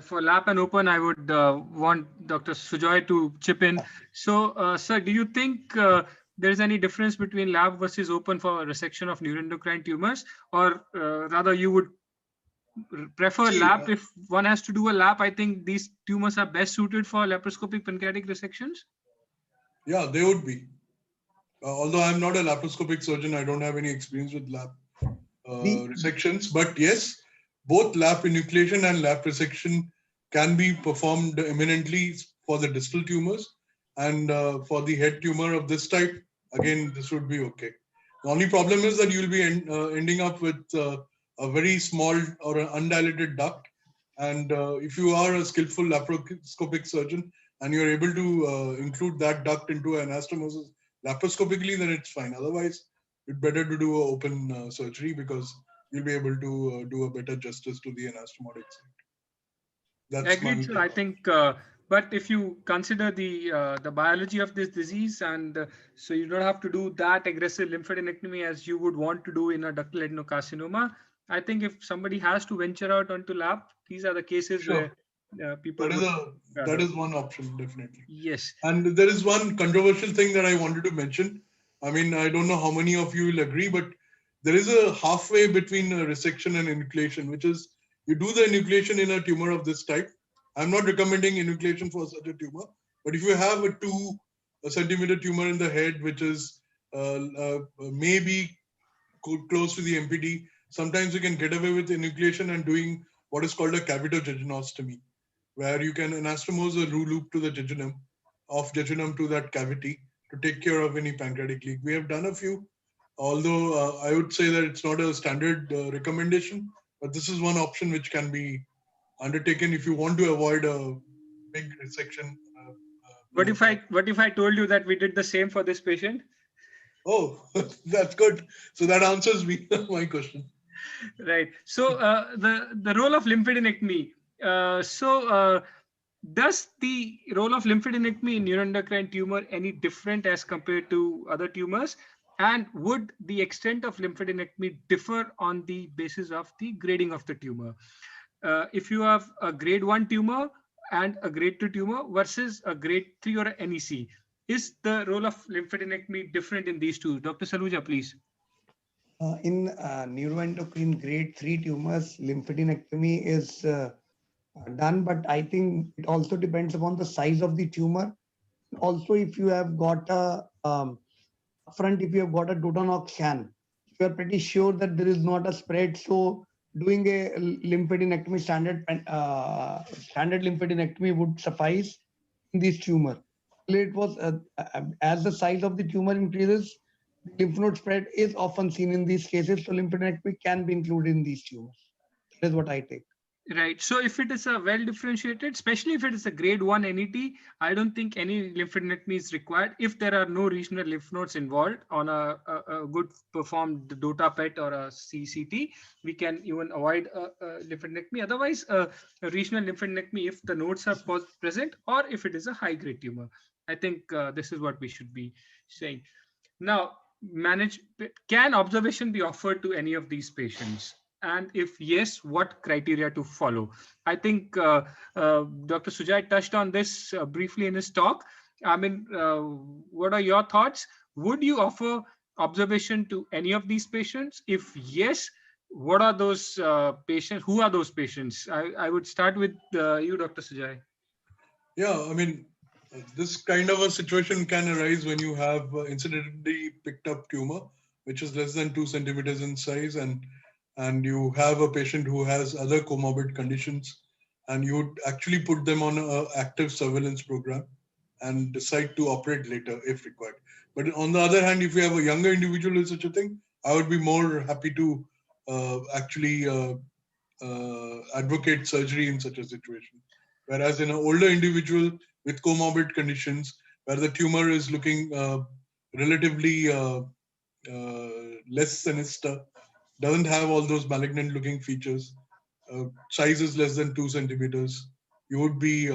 for lap and open, I would want Dr. Sujoy to chip in. So, sir, do you think there is any difference between lap versus open for resection of neuroendocrine tumors, or rather you would prefer lap? If one has to do a lap, I think these tumors are best suited for laparoscopic pancreatic resections. Yeah, they would be. Although I'm not a laparoscopic surgeon, I don't have any experience with lap resections. But yes, both lap enucleation and lap resection can be performed eminently for the distal tumors, and for the head tumor of this type, again, this would be okay. The only problem is that you'll be ending up with a very small or an undilated duct. And if you are a skillful laparoscopic surgeon and you're able to include that duct into anastomosis laparoscopically, then it's fine. Otherwise, it's better to do an open surgery, because you'll be able to do a better justice to the anastomotic site. That's agreed, sir. I think, but if you consider the biology of this disease, and so you don't have to do that aggressive lymphadenectomy as you would want to do in a ductal adenocarcinoma. I think if somebody has to venture out onto lap, these are the cases where people. That is one option, definitely. Yes. And there is one controversial thing that I wanted to mention. I mean, I don't know how many of you will agree, but there is a halfway between resection and enucleation, which is you do the enucleation in a tumor of this type. I'm not recommending enucleation for such a tumor, but if you have a 2 centimeter tumor in the head, which is maybe close to the MPD, sometimes you can get away with enucleation and doing what is called a cavitojejunectomy, where you can anastomose a loop to the jejunum, off jejunum to that cavity to take care of any pancreatic leak. We have done a few, although I would say that it's not a standard recommendation, but this is one option which can be undertaken if you want to avoid a big resection. What if I told you that we did the same for this patient? Oh, that's good. So that answers me my question. Right. So the role of lymphadenectomy. Does the role of lymphadenectomy in neuroendocrine tumor any different as compared to other tumors? And would the extent of lymphadenectomy differ on the basis of the grading of the tumor? If you have a grade 1 tumor and a grade 2 tumor versus a grade 3 or an NEC, is the role of lymphadenectomy different in these two? Dr. Saluja, please. In neuroendocrine grade 3 tumors, lymphadenectomy is done, but I think it also depends upon the size of the tumor. Also, if you have got a if you have got a Dodonok scan, you are pretty sure that there is not a spread. So doing a lymphadenectomy, standard lymphadenectomy would suffice in this tumor. It was as the size of the tumor increases, the lymph node spread is often seen in these cases. So lymphadenectomy can be included in these tumors. That is what I take. Right. So if it is a well differentiated, especially if it is a grade 1 NET, I don't think any lymphadenectomy is required. If there are no regional lymph nodes involved on a good performed DOTA PET or a CCT, we can even avoid a lymphadenectomy. Otherwise, a regional lymphadenectomy if the nodes are present or if it is a high grade tumor. I think this is what we should be saying. Now, can observation be offered to any of these patients? And if yes, what criteria to follow? I think Dr. Sujoy touched on this briefly in his talk. I mean, what are your thoughts? Would you offer observation to any of these patients? If yes, what are those patients? Who are those patients? I would start with you, Dr. Sujoy. Yeah, I mean, this kind of a situation can arise when you have incidentally picked up tumor, which is less than 2 centimeters in size, and you have a patient who has other comorbid conditions, and you would actually put them on an active surveillance program and decide to operate later if required. But on the other hand, if you have a younger individual with such a thing, I would be more happy to actually advocate surgery in such a situation. Whereas in an older individual with comorbid conditions, where the tumor is looking relatively less sinister, doesn't have all those malignant looking features, size is less than 2 centimeters, you would be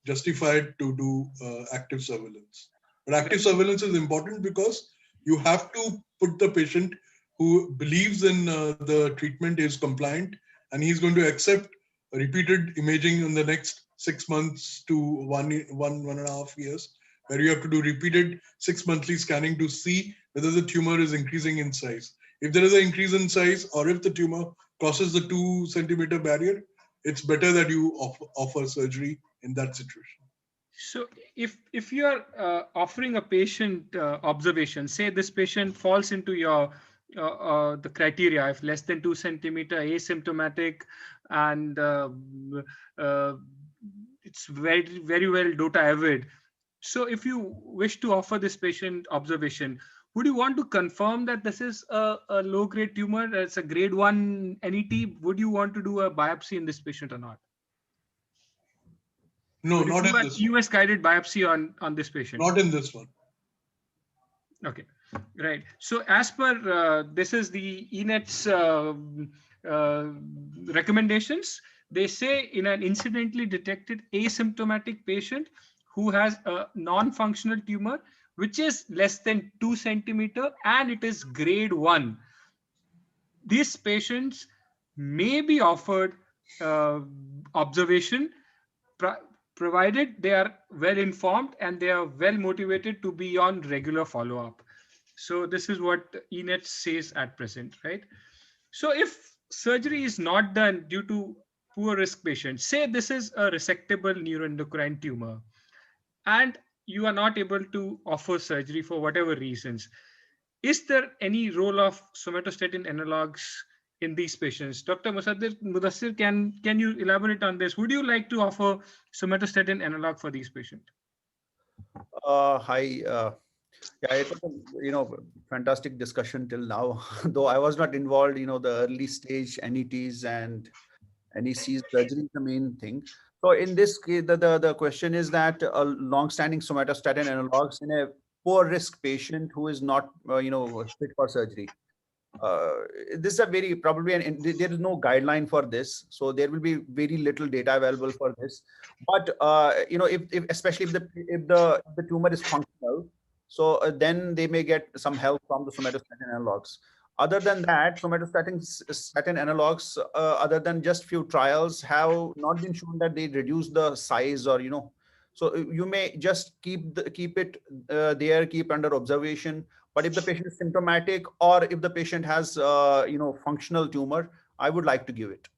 justified to do active surveillance. But active surveillance is important because you have to put the patient who believes in the treatment is compliant, and he's going to accept repeated imaging in the next 6 months to one and a half years, where you have to do repeated 6 monthly scanning to see whether the tumor is increasing in size. If there is an increase in size, or if the tumor crosses the 2 centimeter barrier, it's better that you offer surgery in that situation. So if you are offering a patient observation, say this patient falls into your the criteria, if less than 2 centimeter, asymptomatic, and uh, it's very well DOTA avid. So if you wish to offer this patient observation, would you want to confirm that this is a low-grade tumor, it's a grade 1 NET? Would you want to do a biopsy in this patient or not? No, Would you not do in a this one. US-guided biopsy on this patient? Not in this one. Okay, right. So as per this is the ENET's recommendations. They say in an incidentally detected asymptomatic patient who has a non-functional tumor, which is less than 2 centimeter and it is grade 1, these patients may be offered observation, provided they are well informed and they are well motivated to be on regular follow-up. So this is what ENET says at present, right? So if surgery is not done due to poor risk patients, say this is a resectable neuroendocrine tumor, and you are not able to offer surgery for whatever reasons, is there any role of somatostatin analogs in these patients? Dr. Mudhasir, can you elaborate on this? Would you like to offer somatostatin analog for these patients? Hi. Yeah, it was a fantastic discussion till now. Though I was not involved, the early stage NETs and NECs surgery is the main thing. So in this case, the question is that long-standing somatostatin analogs in a poor risk patient who is not fit for surgery. This is a very probably there is no guideline for this, so there will be very little data available for this. But if especially if the tumor is functional, so then they may get some help from the somatostatin analogs. Other than that, statin analogs, other than just few trials, have not been shown that they reduce the size or So you may just keep it there, keep under observation. But if the patient is symptomatic or if the patient has functional tumor, I would like to give it.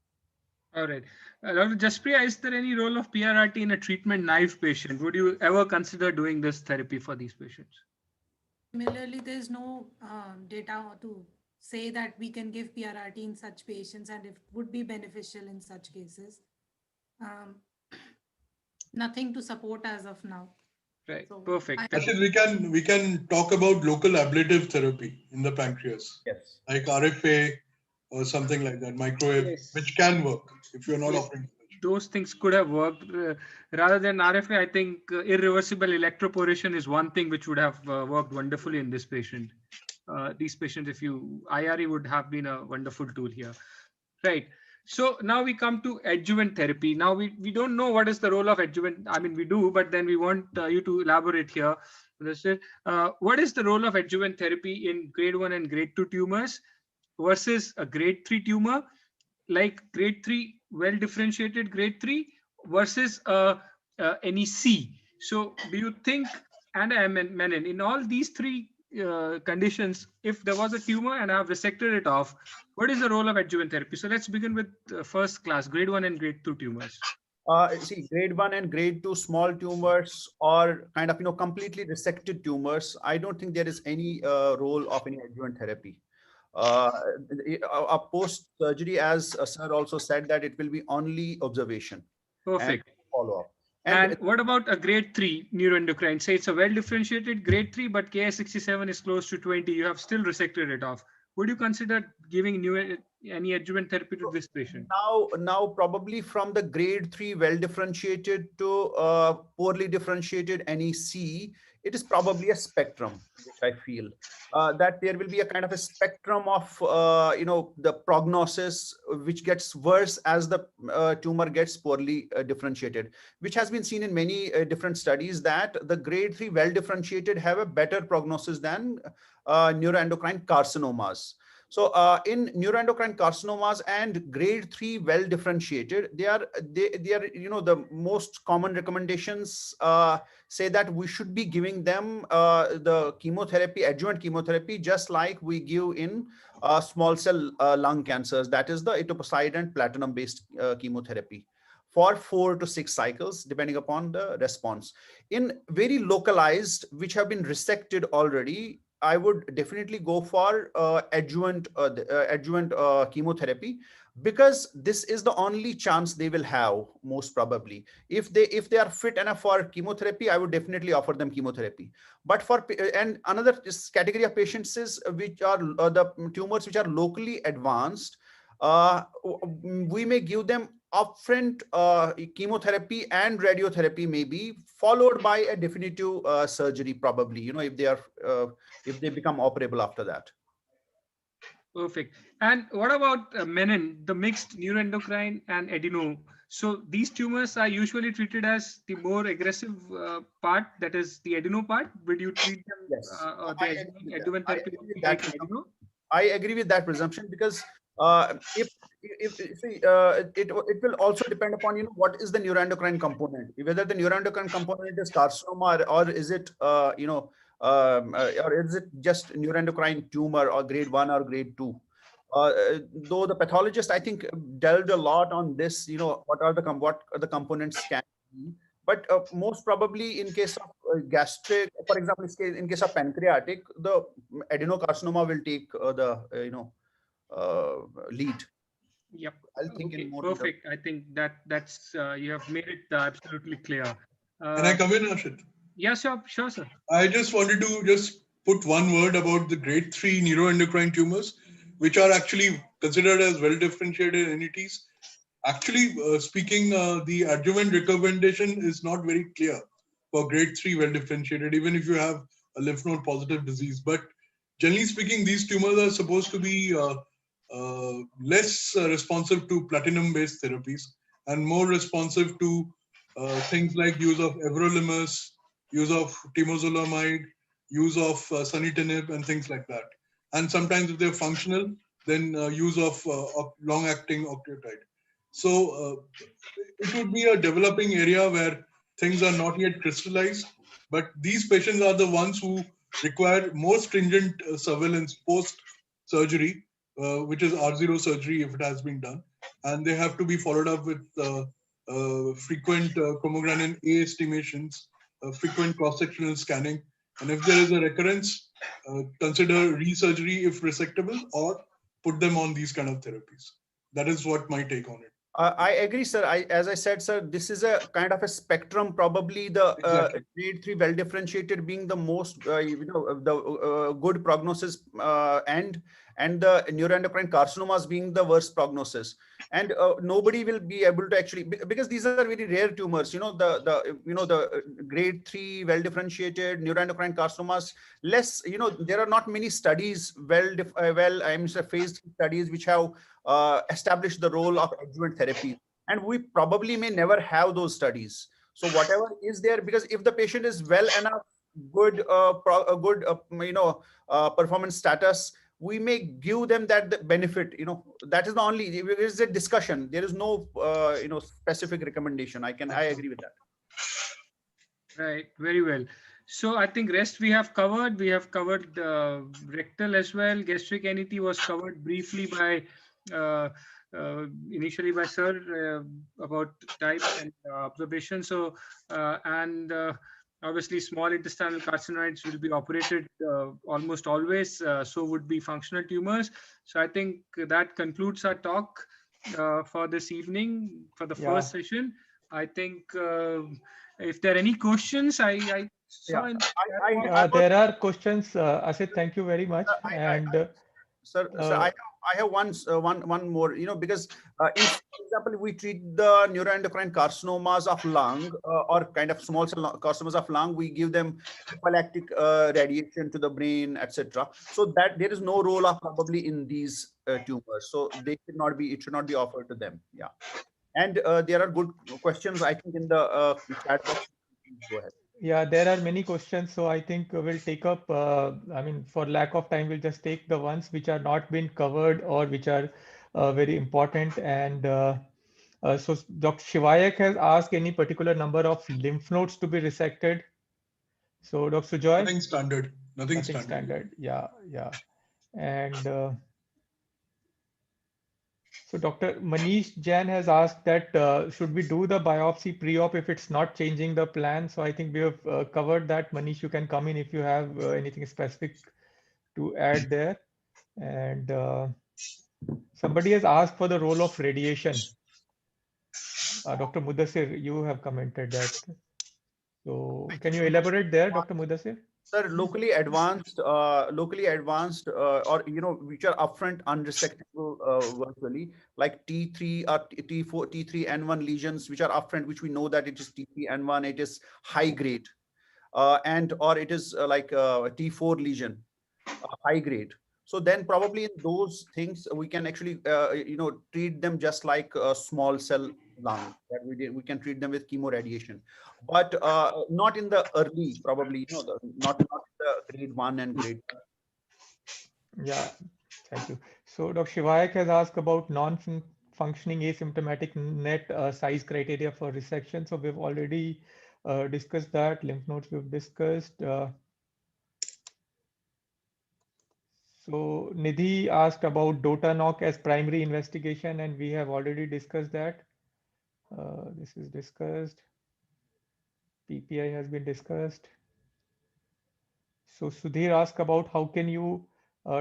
All right. Dr. Jaspriya, is there any role of PRRT in a treatment naive patient? Would you ever consider doing this therapy for these patients? Similarly, there's no data to say that we can give PRRT in such patients and it would be beneficial in such cases. Nothing to support as of now. Right. So perfect. We can talk about local ablative therapy in the pancreas. Yes. Like RFA or something like that, microwave, yes, which can work if you're not offering. Those things could have worked. Rather than RFA, I think irreversible electroporation is one thing which would have worked wonderfully in this patient. These patients, if you IRE would have been a wonderful tool here. Right. So now we come to adjuvant therapy. Now we don't know what is the role of adjuvant. I mean, we do, but then we want you to elaborate here. What is the role of adjuvant therapy in grade 1 and grade 2 tumors versus a grade 3 tumor, like grade 3 well differentiated grade 3 versus NEC? So do you think, and menin, in all these three conditions, if there was a tumor and I have resected it off, what is the role of adjuvant therapy? So let's begin with first class, grade 1 and grade 2 tumors. See, grade 1 and grade 2 small tumors or kind of completely resected tumors, I don't think there is any role of any adjuvant therapy. A post surgery, as sir also said, that it will be only observation. Perfect. And follow-up. And what about a grade 3 neuroendocrine? Say it's a well differentiated grade 3, but Ki67 is close to 20. You have still resected it off. Would you consider giving any adjuvant therapy to this patient? Now probably from the grade 3 well differentiated to poorly differentiated NEC, it is probably a spectrum, which I feel that there will be a kind of a spectrum of the prognosis which gets worse as the tumor gets poorly differentiated, which has been seen in many different studies, that the grade 3 well differentiated have a better prognosis than neuroendocrine carcinomas. So in neuroendocrine carcinomas and grade 3 well differentiated, they are the most common recommendations say that we should be giving them the chemotherapy, adjuvant chemotherapy, just like we give in small cell lung cancers, that is the etoposide and platinum based chemotherapy, for 4 to 6 cycles, depending upon the response. In very localized, which have been resected already, I would definitely go for adjuvant chemotherapy, because this is the only chance they will have, most probably. If they are fit enough for chemotherapy, I would definitely offer them chemotherapy. But and another category of patients is which are the tumors which are locally advanced. We may give them upfront chemotherapy and radiotherapy, maybe followed by a definitive surgery, probably, if they become operable after that. Perfect. And what about menin, the mixed neuroendocrine and adeno? So these tumors are usually treated as the more aggressive part, that is the adeno part. Would you treat them Yes, or the adjuvant therapy like adeno? I agree with that presumption, because if it will also depend upon what is the neuroendocrine component, whether the neuroendocrine component is carcinoma, or is it or is it just neuroendocrine tumor or grade 1 or grade 2. Though the pathologist, I think, delved a lot on this, what are the components can be. But most probably in case of gastric, for example, in case of pancreatic, the adenocarcinoma will take lead. Yep. I'll think Okay, in more perfect. I think that's you have made it absolutely clear. Can I come in, Asit? Yes, sure, sir. I just wanted to just put one word about the grade 3 neuroendocrine tumors, which are actually considered as well differentiated entities. Actually, speaking, the adjuvant recommendation is not very clear for grade 3 well differentiated, even if you have a lymph node positive disease. But generally speaking, these tumors are supposed to be less responsive to platinum based therapies and more responsive to things like use of everolimus, use of temozolomide, use of sunitinib, and things like that. And sometimes if they're functional, then use of long-acting octreotide. So it would be a developing area where things are not yet crystallized, but these patients are the ones who require more stringent surveillance post-surgery, which is R0 surgery if it has been done. And they have to be followed up with frequent chromogranin A estimations, frequent cross-sectional scanning. And if there is a recurrence, consider resurgery if resectable, or put them on these kind of therapies. That is what my take on it. I agree, sir. As I said, sir, this is a kind of a spectrum. Probably the Exactly. grade 3 well differentiated being the most, the good prognosis, and the neuroendocrine carcinomas being the worst prognosis. And nobody will be able to actually, because these are very rare tumors. The grade 3 well differentiated neuroendocrine carcinomas. Less, there are not many studies phase 3 studies which have establish the role of adjuvant therapy, and we probably may never have those studies. So whatever is there, because if the patient is well enough, good performance status, we may give them that benefit. That is the only, it is a discussion. There is no specific recommendation. I agree with that. Right, very well. So I think rest we have covered. We have covered rectal as well. Gastric NET was covered briefly by initially by sir about type and observation. So and obviously small intestinal carcinoids will be operated almost always. So would be functional tumors. So I think that concludes our talk for this evening for the first session. I think if there are any questions, I saw there are questions. Asit, thank you very much. Sir, I have one more, because if, for example, we treat the neuroendocrine carcinomas of lung or kind of small cell carcinomas of lung, we give them prophylactic radiation to the brain, etc. So that there is no role of probably in these tumors. So it should not be offered to them. Yeah. And there are good questions, I think, in the chat box. Go ahead. Yeah, there are many questions, so I think we'll take up, for lack of time, we'll just take the ones which are not been covered or which are very important. And so Dr. Shivayak has asked any particular number of lymph nodes to be resected. So Dr. Sujoy? Nothing standard. Nothing standard. Yeah. And so Dr. Manish Jain has asked that should we do the biopsy pre-op if it's not changing the plan? So I think we have covered that. Manish, you can come in if you have anything specific to add there. And somebody has asked for the role of radiation. Dr. Mudhasir, you have commented that. So can you elaborate there, Dr. Mudhasir? Sir, locally advanced, or which are upfront unresectable virtually, like T3 or T4, T3N1 lesions, which are upfront, which we know that it is T3N1, it is high grade, and or it is like T4 lesion, high grade. So then probably in those things we can actually treat them just like a small cell lung, that we can treat them with chemoradiation, but not in the early, probably not the grade 1 and grade 2. Yeah, thank you. So Dr. Shivayak has asked about non-functioning asymptomatic net size criteria for resection. So we've already discussed that. Lymph nodes we've discussed. So Nidhi asked about DOTA knock as primary investigation, and we have already discussed that. This is discussed. PPI has been discussed. So Sudhir asked about how can you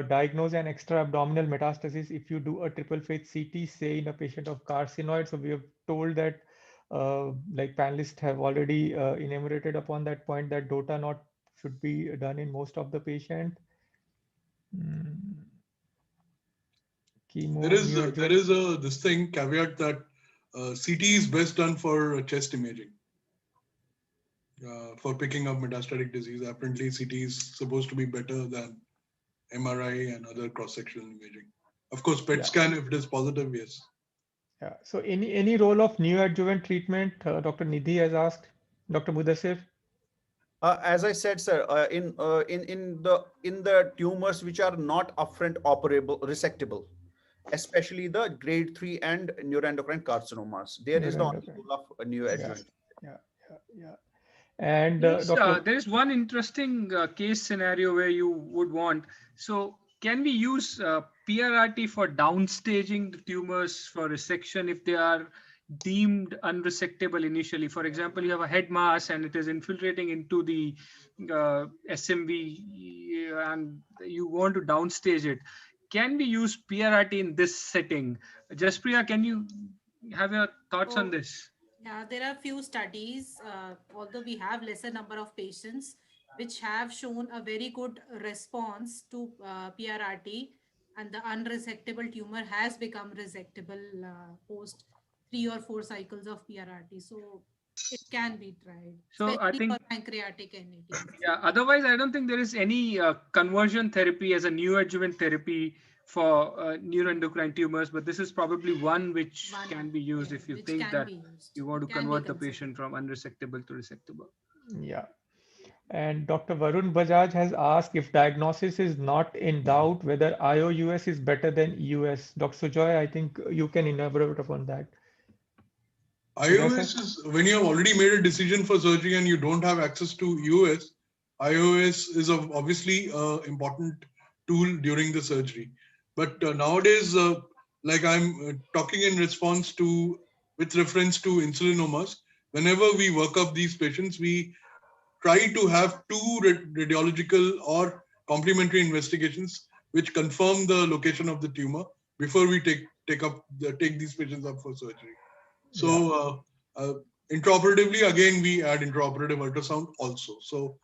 diagnose an extra-abdominal metastasis if you do a triple phase CT, say in a patient of carcinoid. So we have told that like panelists have already enumerated upon that point that DOTA not should be done in most of the patient. Chemo, there is a this thing caveat that CT is best done for chest imaging. For picking up metastatic disease, apparently CT is supposed to be better than MRI and other cross-sectional imaging. Of course, PET scan, if it is positive, yes. Yeah. So any role of neoadjuvant treatment, Dr. Nidhi has asked, Dr. Mudhasir? As I said, sir, in the tumors which are not upfront operable, resectable, especially the grade 3 and neuroendocrine carcinomas, there is the only role of a neoadjuvant. Yeah. And Dr. There is one interesting case scenario where you would want. So can we use PRRT for downstaging the tumors for resection if they are deemed unresectable initially? For example, you have a head mass and it is infiltrating into the SMV and you want to downstage it. Can we use PRRT in this setting? Jaspriya, can you have your thoughts on this? Yeah, there are few studies, although we have lesser number of patients, which have shown a very good response to PRRT, and the unresectable tumor has become resectable post 3 or 4 cycles of PRRT. So it can be tried, so especially I think, for pancreatic NETs. Yeah, otherwise I don't think there is any conversion therapy as a neoadjuvant therapy for neuroendocrine tumors, but this is probably one which can be used if you think that you want to convert the patient from unresectable to resectable. Yeah. And Dr. Varun Bajaj has asked if diagnosis is not in doubt whether IOUS is better than EUS. Dr. Sujoy, I think you can elaborate upon that. IOS is when you have already made a decision for surgery and you don't have access to EUS. IOS is obviously an important tool during the surgery. But nowadays, like I'm talking in response to, with reference to insulinomas, whenever we work up these patients, we try to have two radiological or complementary investigations which confirm the location of the tumor before we take these patients up for surgery. So intraoperatively, again, we add intraoperative ultrasound also. So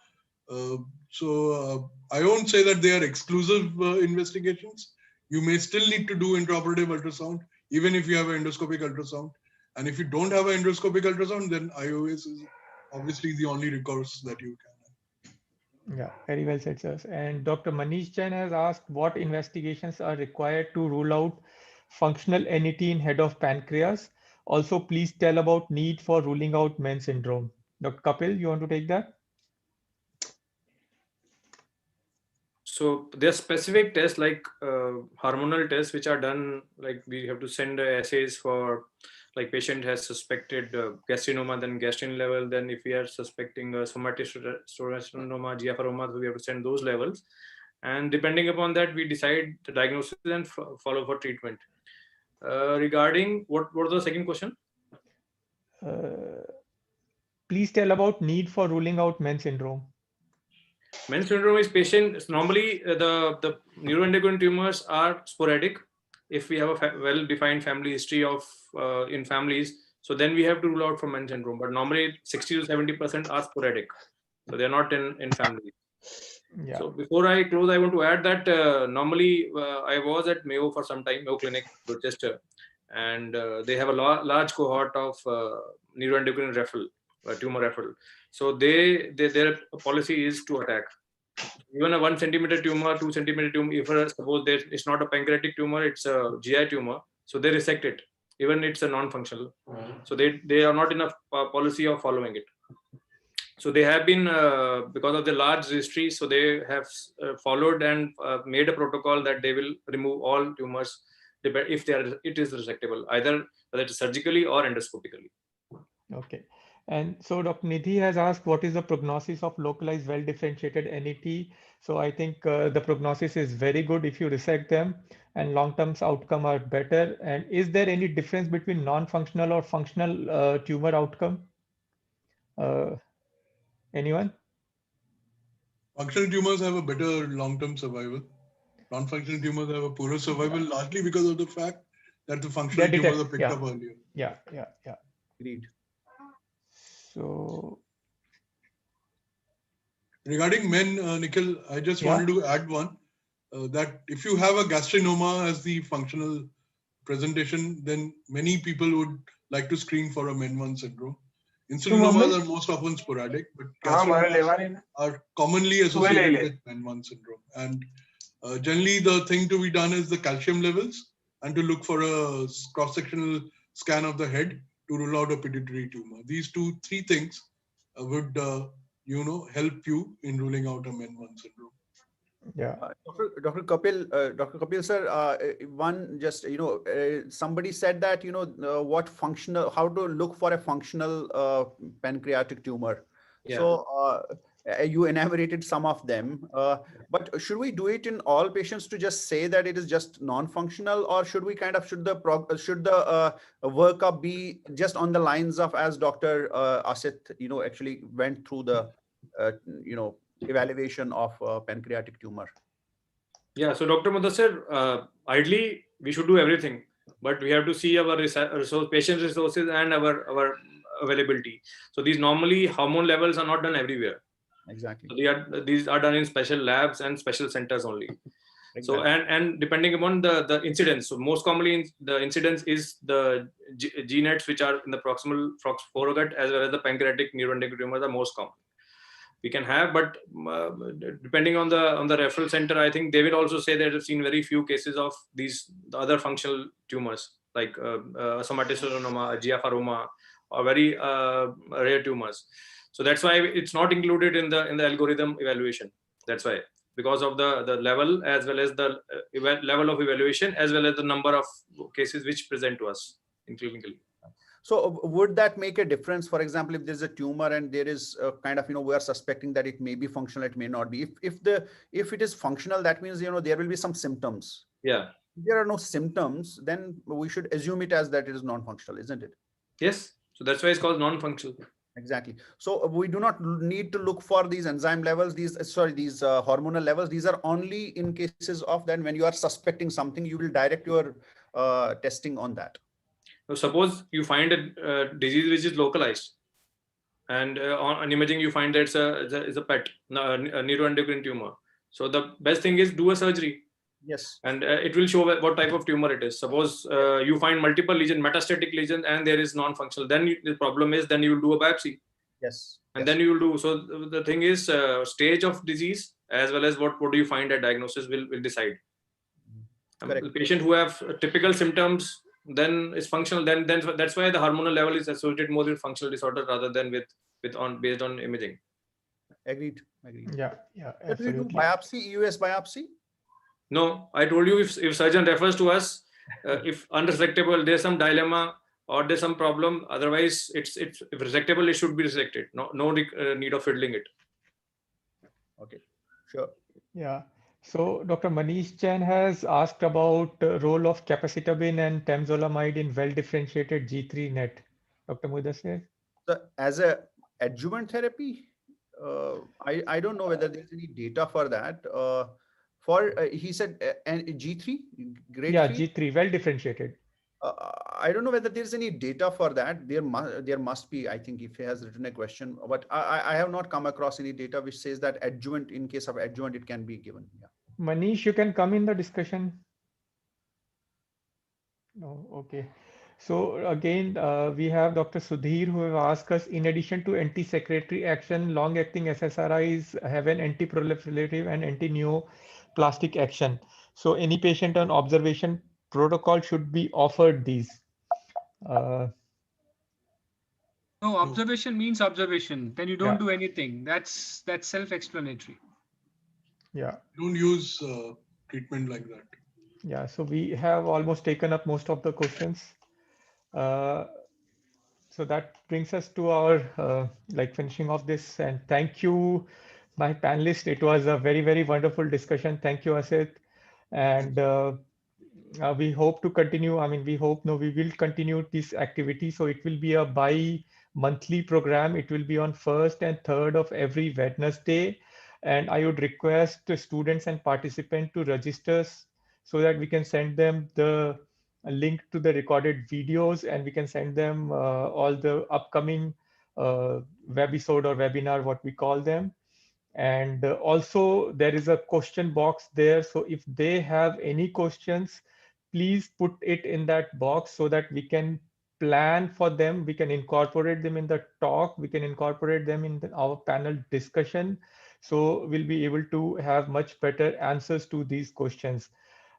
I won't say that they are exclusive investigations. You may still need to do intraoperative ultrasound, even if you have an endoscopic ultrasound. And if you don't have an endoscopic ultrasound, then IOS is obviously the only recourse that you can have. Yeah, very well said, sir. And Dr. Manish Jain has asked what investigations are required to rule out functional NET in head of pancreas. Also, please tell about need for ruling out MEN syndrome. Dr. Kapil, you want to take that? So there are specific tests like hormonal tests which are done, like we have to send assays for, like patient has suspected gastrinoma, then gastrin level, then if we are suspecting somatosternoma, GFRoma, so we have to send those levels. And depending upon that, we decide the diagnosis and follow for treatment. Regarding, what was the second question? Please tell about need for ruling out MEN syndrome. Men's syndrome is patients normally the neuroendocrine tumors are sporadic. If we have a well-defined family history of in families, so then we have to rule out from Men's syndrome. But normally 60 to 70% are sporadic, so they're not in families. Yeah. So before I close, I want to add that normally I was at Mayo for some time, Mayo Clinic, Rochester, and they have a large cohort of neuroendocrine referral, tumor referral. So their policy is to attack. Even a 1 centimeter tumor, 2 centimeter tumor, if suppose it's not a pancreatic tumor, it's a GI tumor, so they resect it. Even it's a non-functional. So they are not in a policy of following it. So they have been, because of the large history, so they have followed and made a protocol that they will remove all tumors if it is resectable, either whether it's surgically or endoscopically. Okay. And so Dr. Nidhi has asked, what is the prognosis of localized well-differentiated NET? So I think the prognosis is very good if you resect them, and long-term outcome are better. And is there any difference between non-functional or functional tumor outcome? Anyone? Functional tumors have a better long-term survival. Non-functional tumors have a poorer survival, largely because of the fact that the functional tumors are picked up earlier. Yeah. Agreed. So regarding men, Nikhil, I just wanted to add one, that if you have a gastrinoma as the functional presentation, then many people would like to screen for a MEN1 syndrome. Insulinomas are most often sporadic, but gastrinomas are commonly associated with MEN1 syndrome. And generally, the thing to be done is the calcium levels and to look for a cross-sectional scan of the head to rule out a pituitary tumor. These 2-3 things would help you in ruling out a MEN1 syndrome. Yeah. Dr. Kapil sir, one just, somebody said that, how to look for a functional pancreatic tumor. Yeah. So you enumerated some of them, but should we do it in all patients to just say that it is just non-functional, or should we should the workup be just on the lines of, as Dr. Asit, actually went through the, evaluation of pancreatic tumor? Yeah, so Dr. Mudhasir, ideally we should do everything, but we have to see our patient resources and our availability. So these normally hormone levels are not done everywhere. Exactly. So these are done in special labs and special centers only. Exactly. So and depending upon the incidence, so most commonly the incidence is the GEP-NETs, which are in the proximal foregut, as well as the pancreatic neuroendocrine tumors are most common. We can have, but depending on the referral center, I think they will also say that they've seen very few cases of the other functional tumors like somatostatinoma, GFRoma, or very rare tumors. So that's why it's not included in the algorithm evaluation. That's why, because of the level, as well as the level of evaluation, as well as the number of cases which present to us in clinically. So would that make a difference? For example, if there's a tumor and there is a we are suspecting that it may be functional, it may not be. If it is functional, that means, there will be some symptoms. Yeah. If there are no symptoms, then we should assume it as that it is non-functional, isn't it? Yes. So that's why it's called non-functional. Exactly. So we do not need to look for these enzyme levels, these hormonal levels. These are only in cases of then when you are suspecting something, you will direct your testing on that. So suppose you find a disease which is localized, and on imaging you find that it's a PET, a neuroendocrine tumor. So the best thing is do a surgery. Yes. And it will show what type of tumor it is. Suppose you find multiple lesion, metastatic lesion, and there is non-functional. Then the problem is, then you will do a biopsy. Yes. And then you will do. So the thing is, stage of disease as well as what do you find at diagnosis will decide. The patient who have typical symptoms, then is functional. Then that's why the hormonal level is associated more with functional disorder rather than based on imaging. Agreed. Yeah. But we do biopsy, EUS biopsy? No, I told you, if surgeon refers to us, if unresectable, there's some dilemma or there's some problem. Otherwise, if resectable, it should be resected. No need of fiddling it. Okay, sure. Yeah. So Dr. Manish Chen has asked about the role of capecitabine and temozolomide in well-differentiated G3-NET. Dr. Mudhasir? So as a adjuvant therapy, I don't know whether there's any data for that. He said G3, grade Yeah, 3. G3, well differentiated. I don't know whether there's any data for that. There must be, I think, if he has written a question, but I have not come across any data which says that adjuvant, in case of adjuvant, it can be given. Yeah. Manish, you can come in the discussion. No, okay. So again, we have Dr. Sudhir who have asked us, in addition to anti-secretory action, long-acting SSRIs have an anti-proliferative and anti-neoplastic action. So any patient on observation protocol should be offered these. Uh, No, observation means observation. Then you don't Yeah. do anything. That's self-explanatory. Yeah. Don't use treatment like that. Yeah. So we have almost taken up most of the questions. So that brings us to our like finishing of this, and thank you, my panelists. It was a very, very wonderful discussion. Thank you, Asit. And we hope to continue. I mean, we hope, no, we will continue this activity. So it will be a bi-monthly program. It will be on 1st and 3rd of every Wednesday. And I would request the students and participants to register so that we can send them the link to the recorded videos, and we can send them all the upcoming webisode or webinar, what we call them. And also there is a question box there. So if they have any questions, please put it in that box so that we can plan for them. We can incorporate them in the talk. We can incorporate them in our panel discussion. So we'll be able to have much better answers to these questions.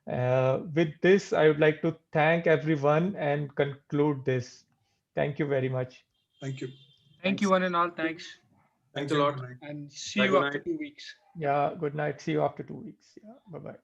With this, I would like to thank everyone and conclude this. Thank you very much. Thank you. Thank you, one and all. Thanks. Thanks a lot. Good night. And see Bye, you good after night. 2 weeks. Yeah, good night. See you after 2 weeks. Yeah, bye-bye.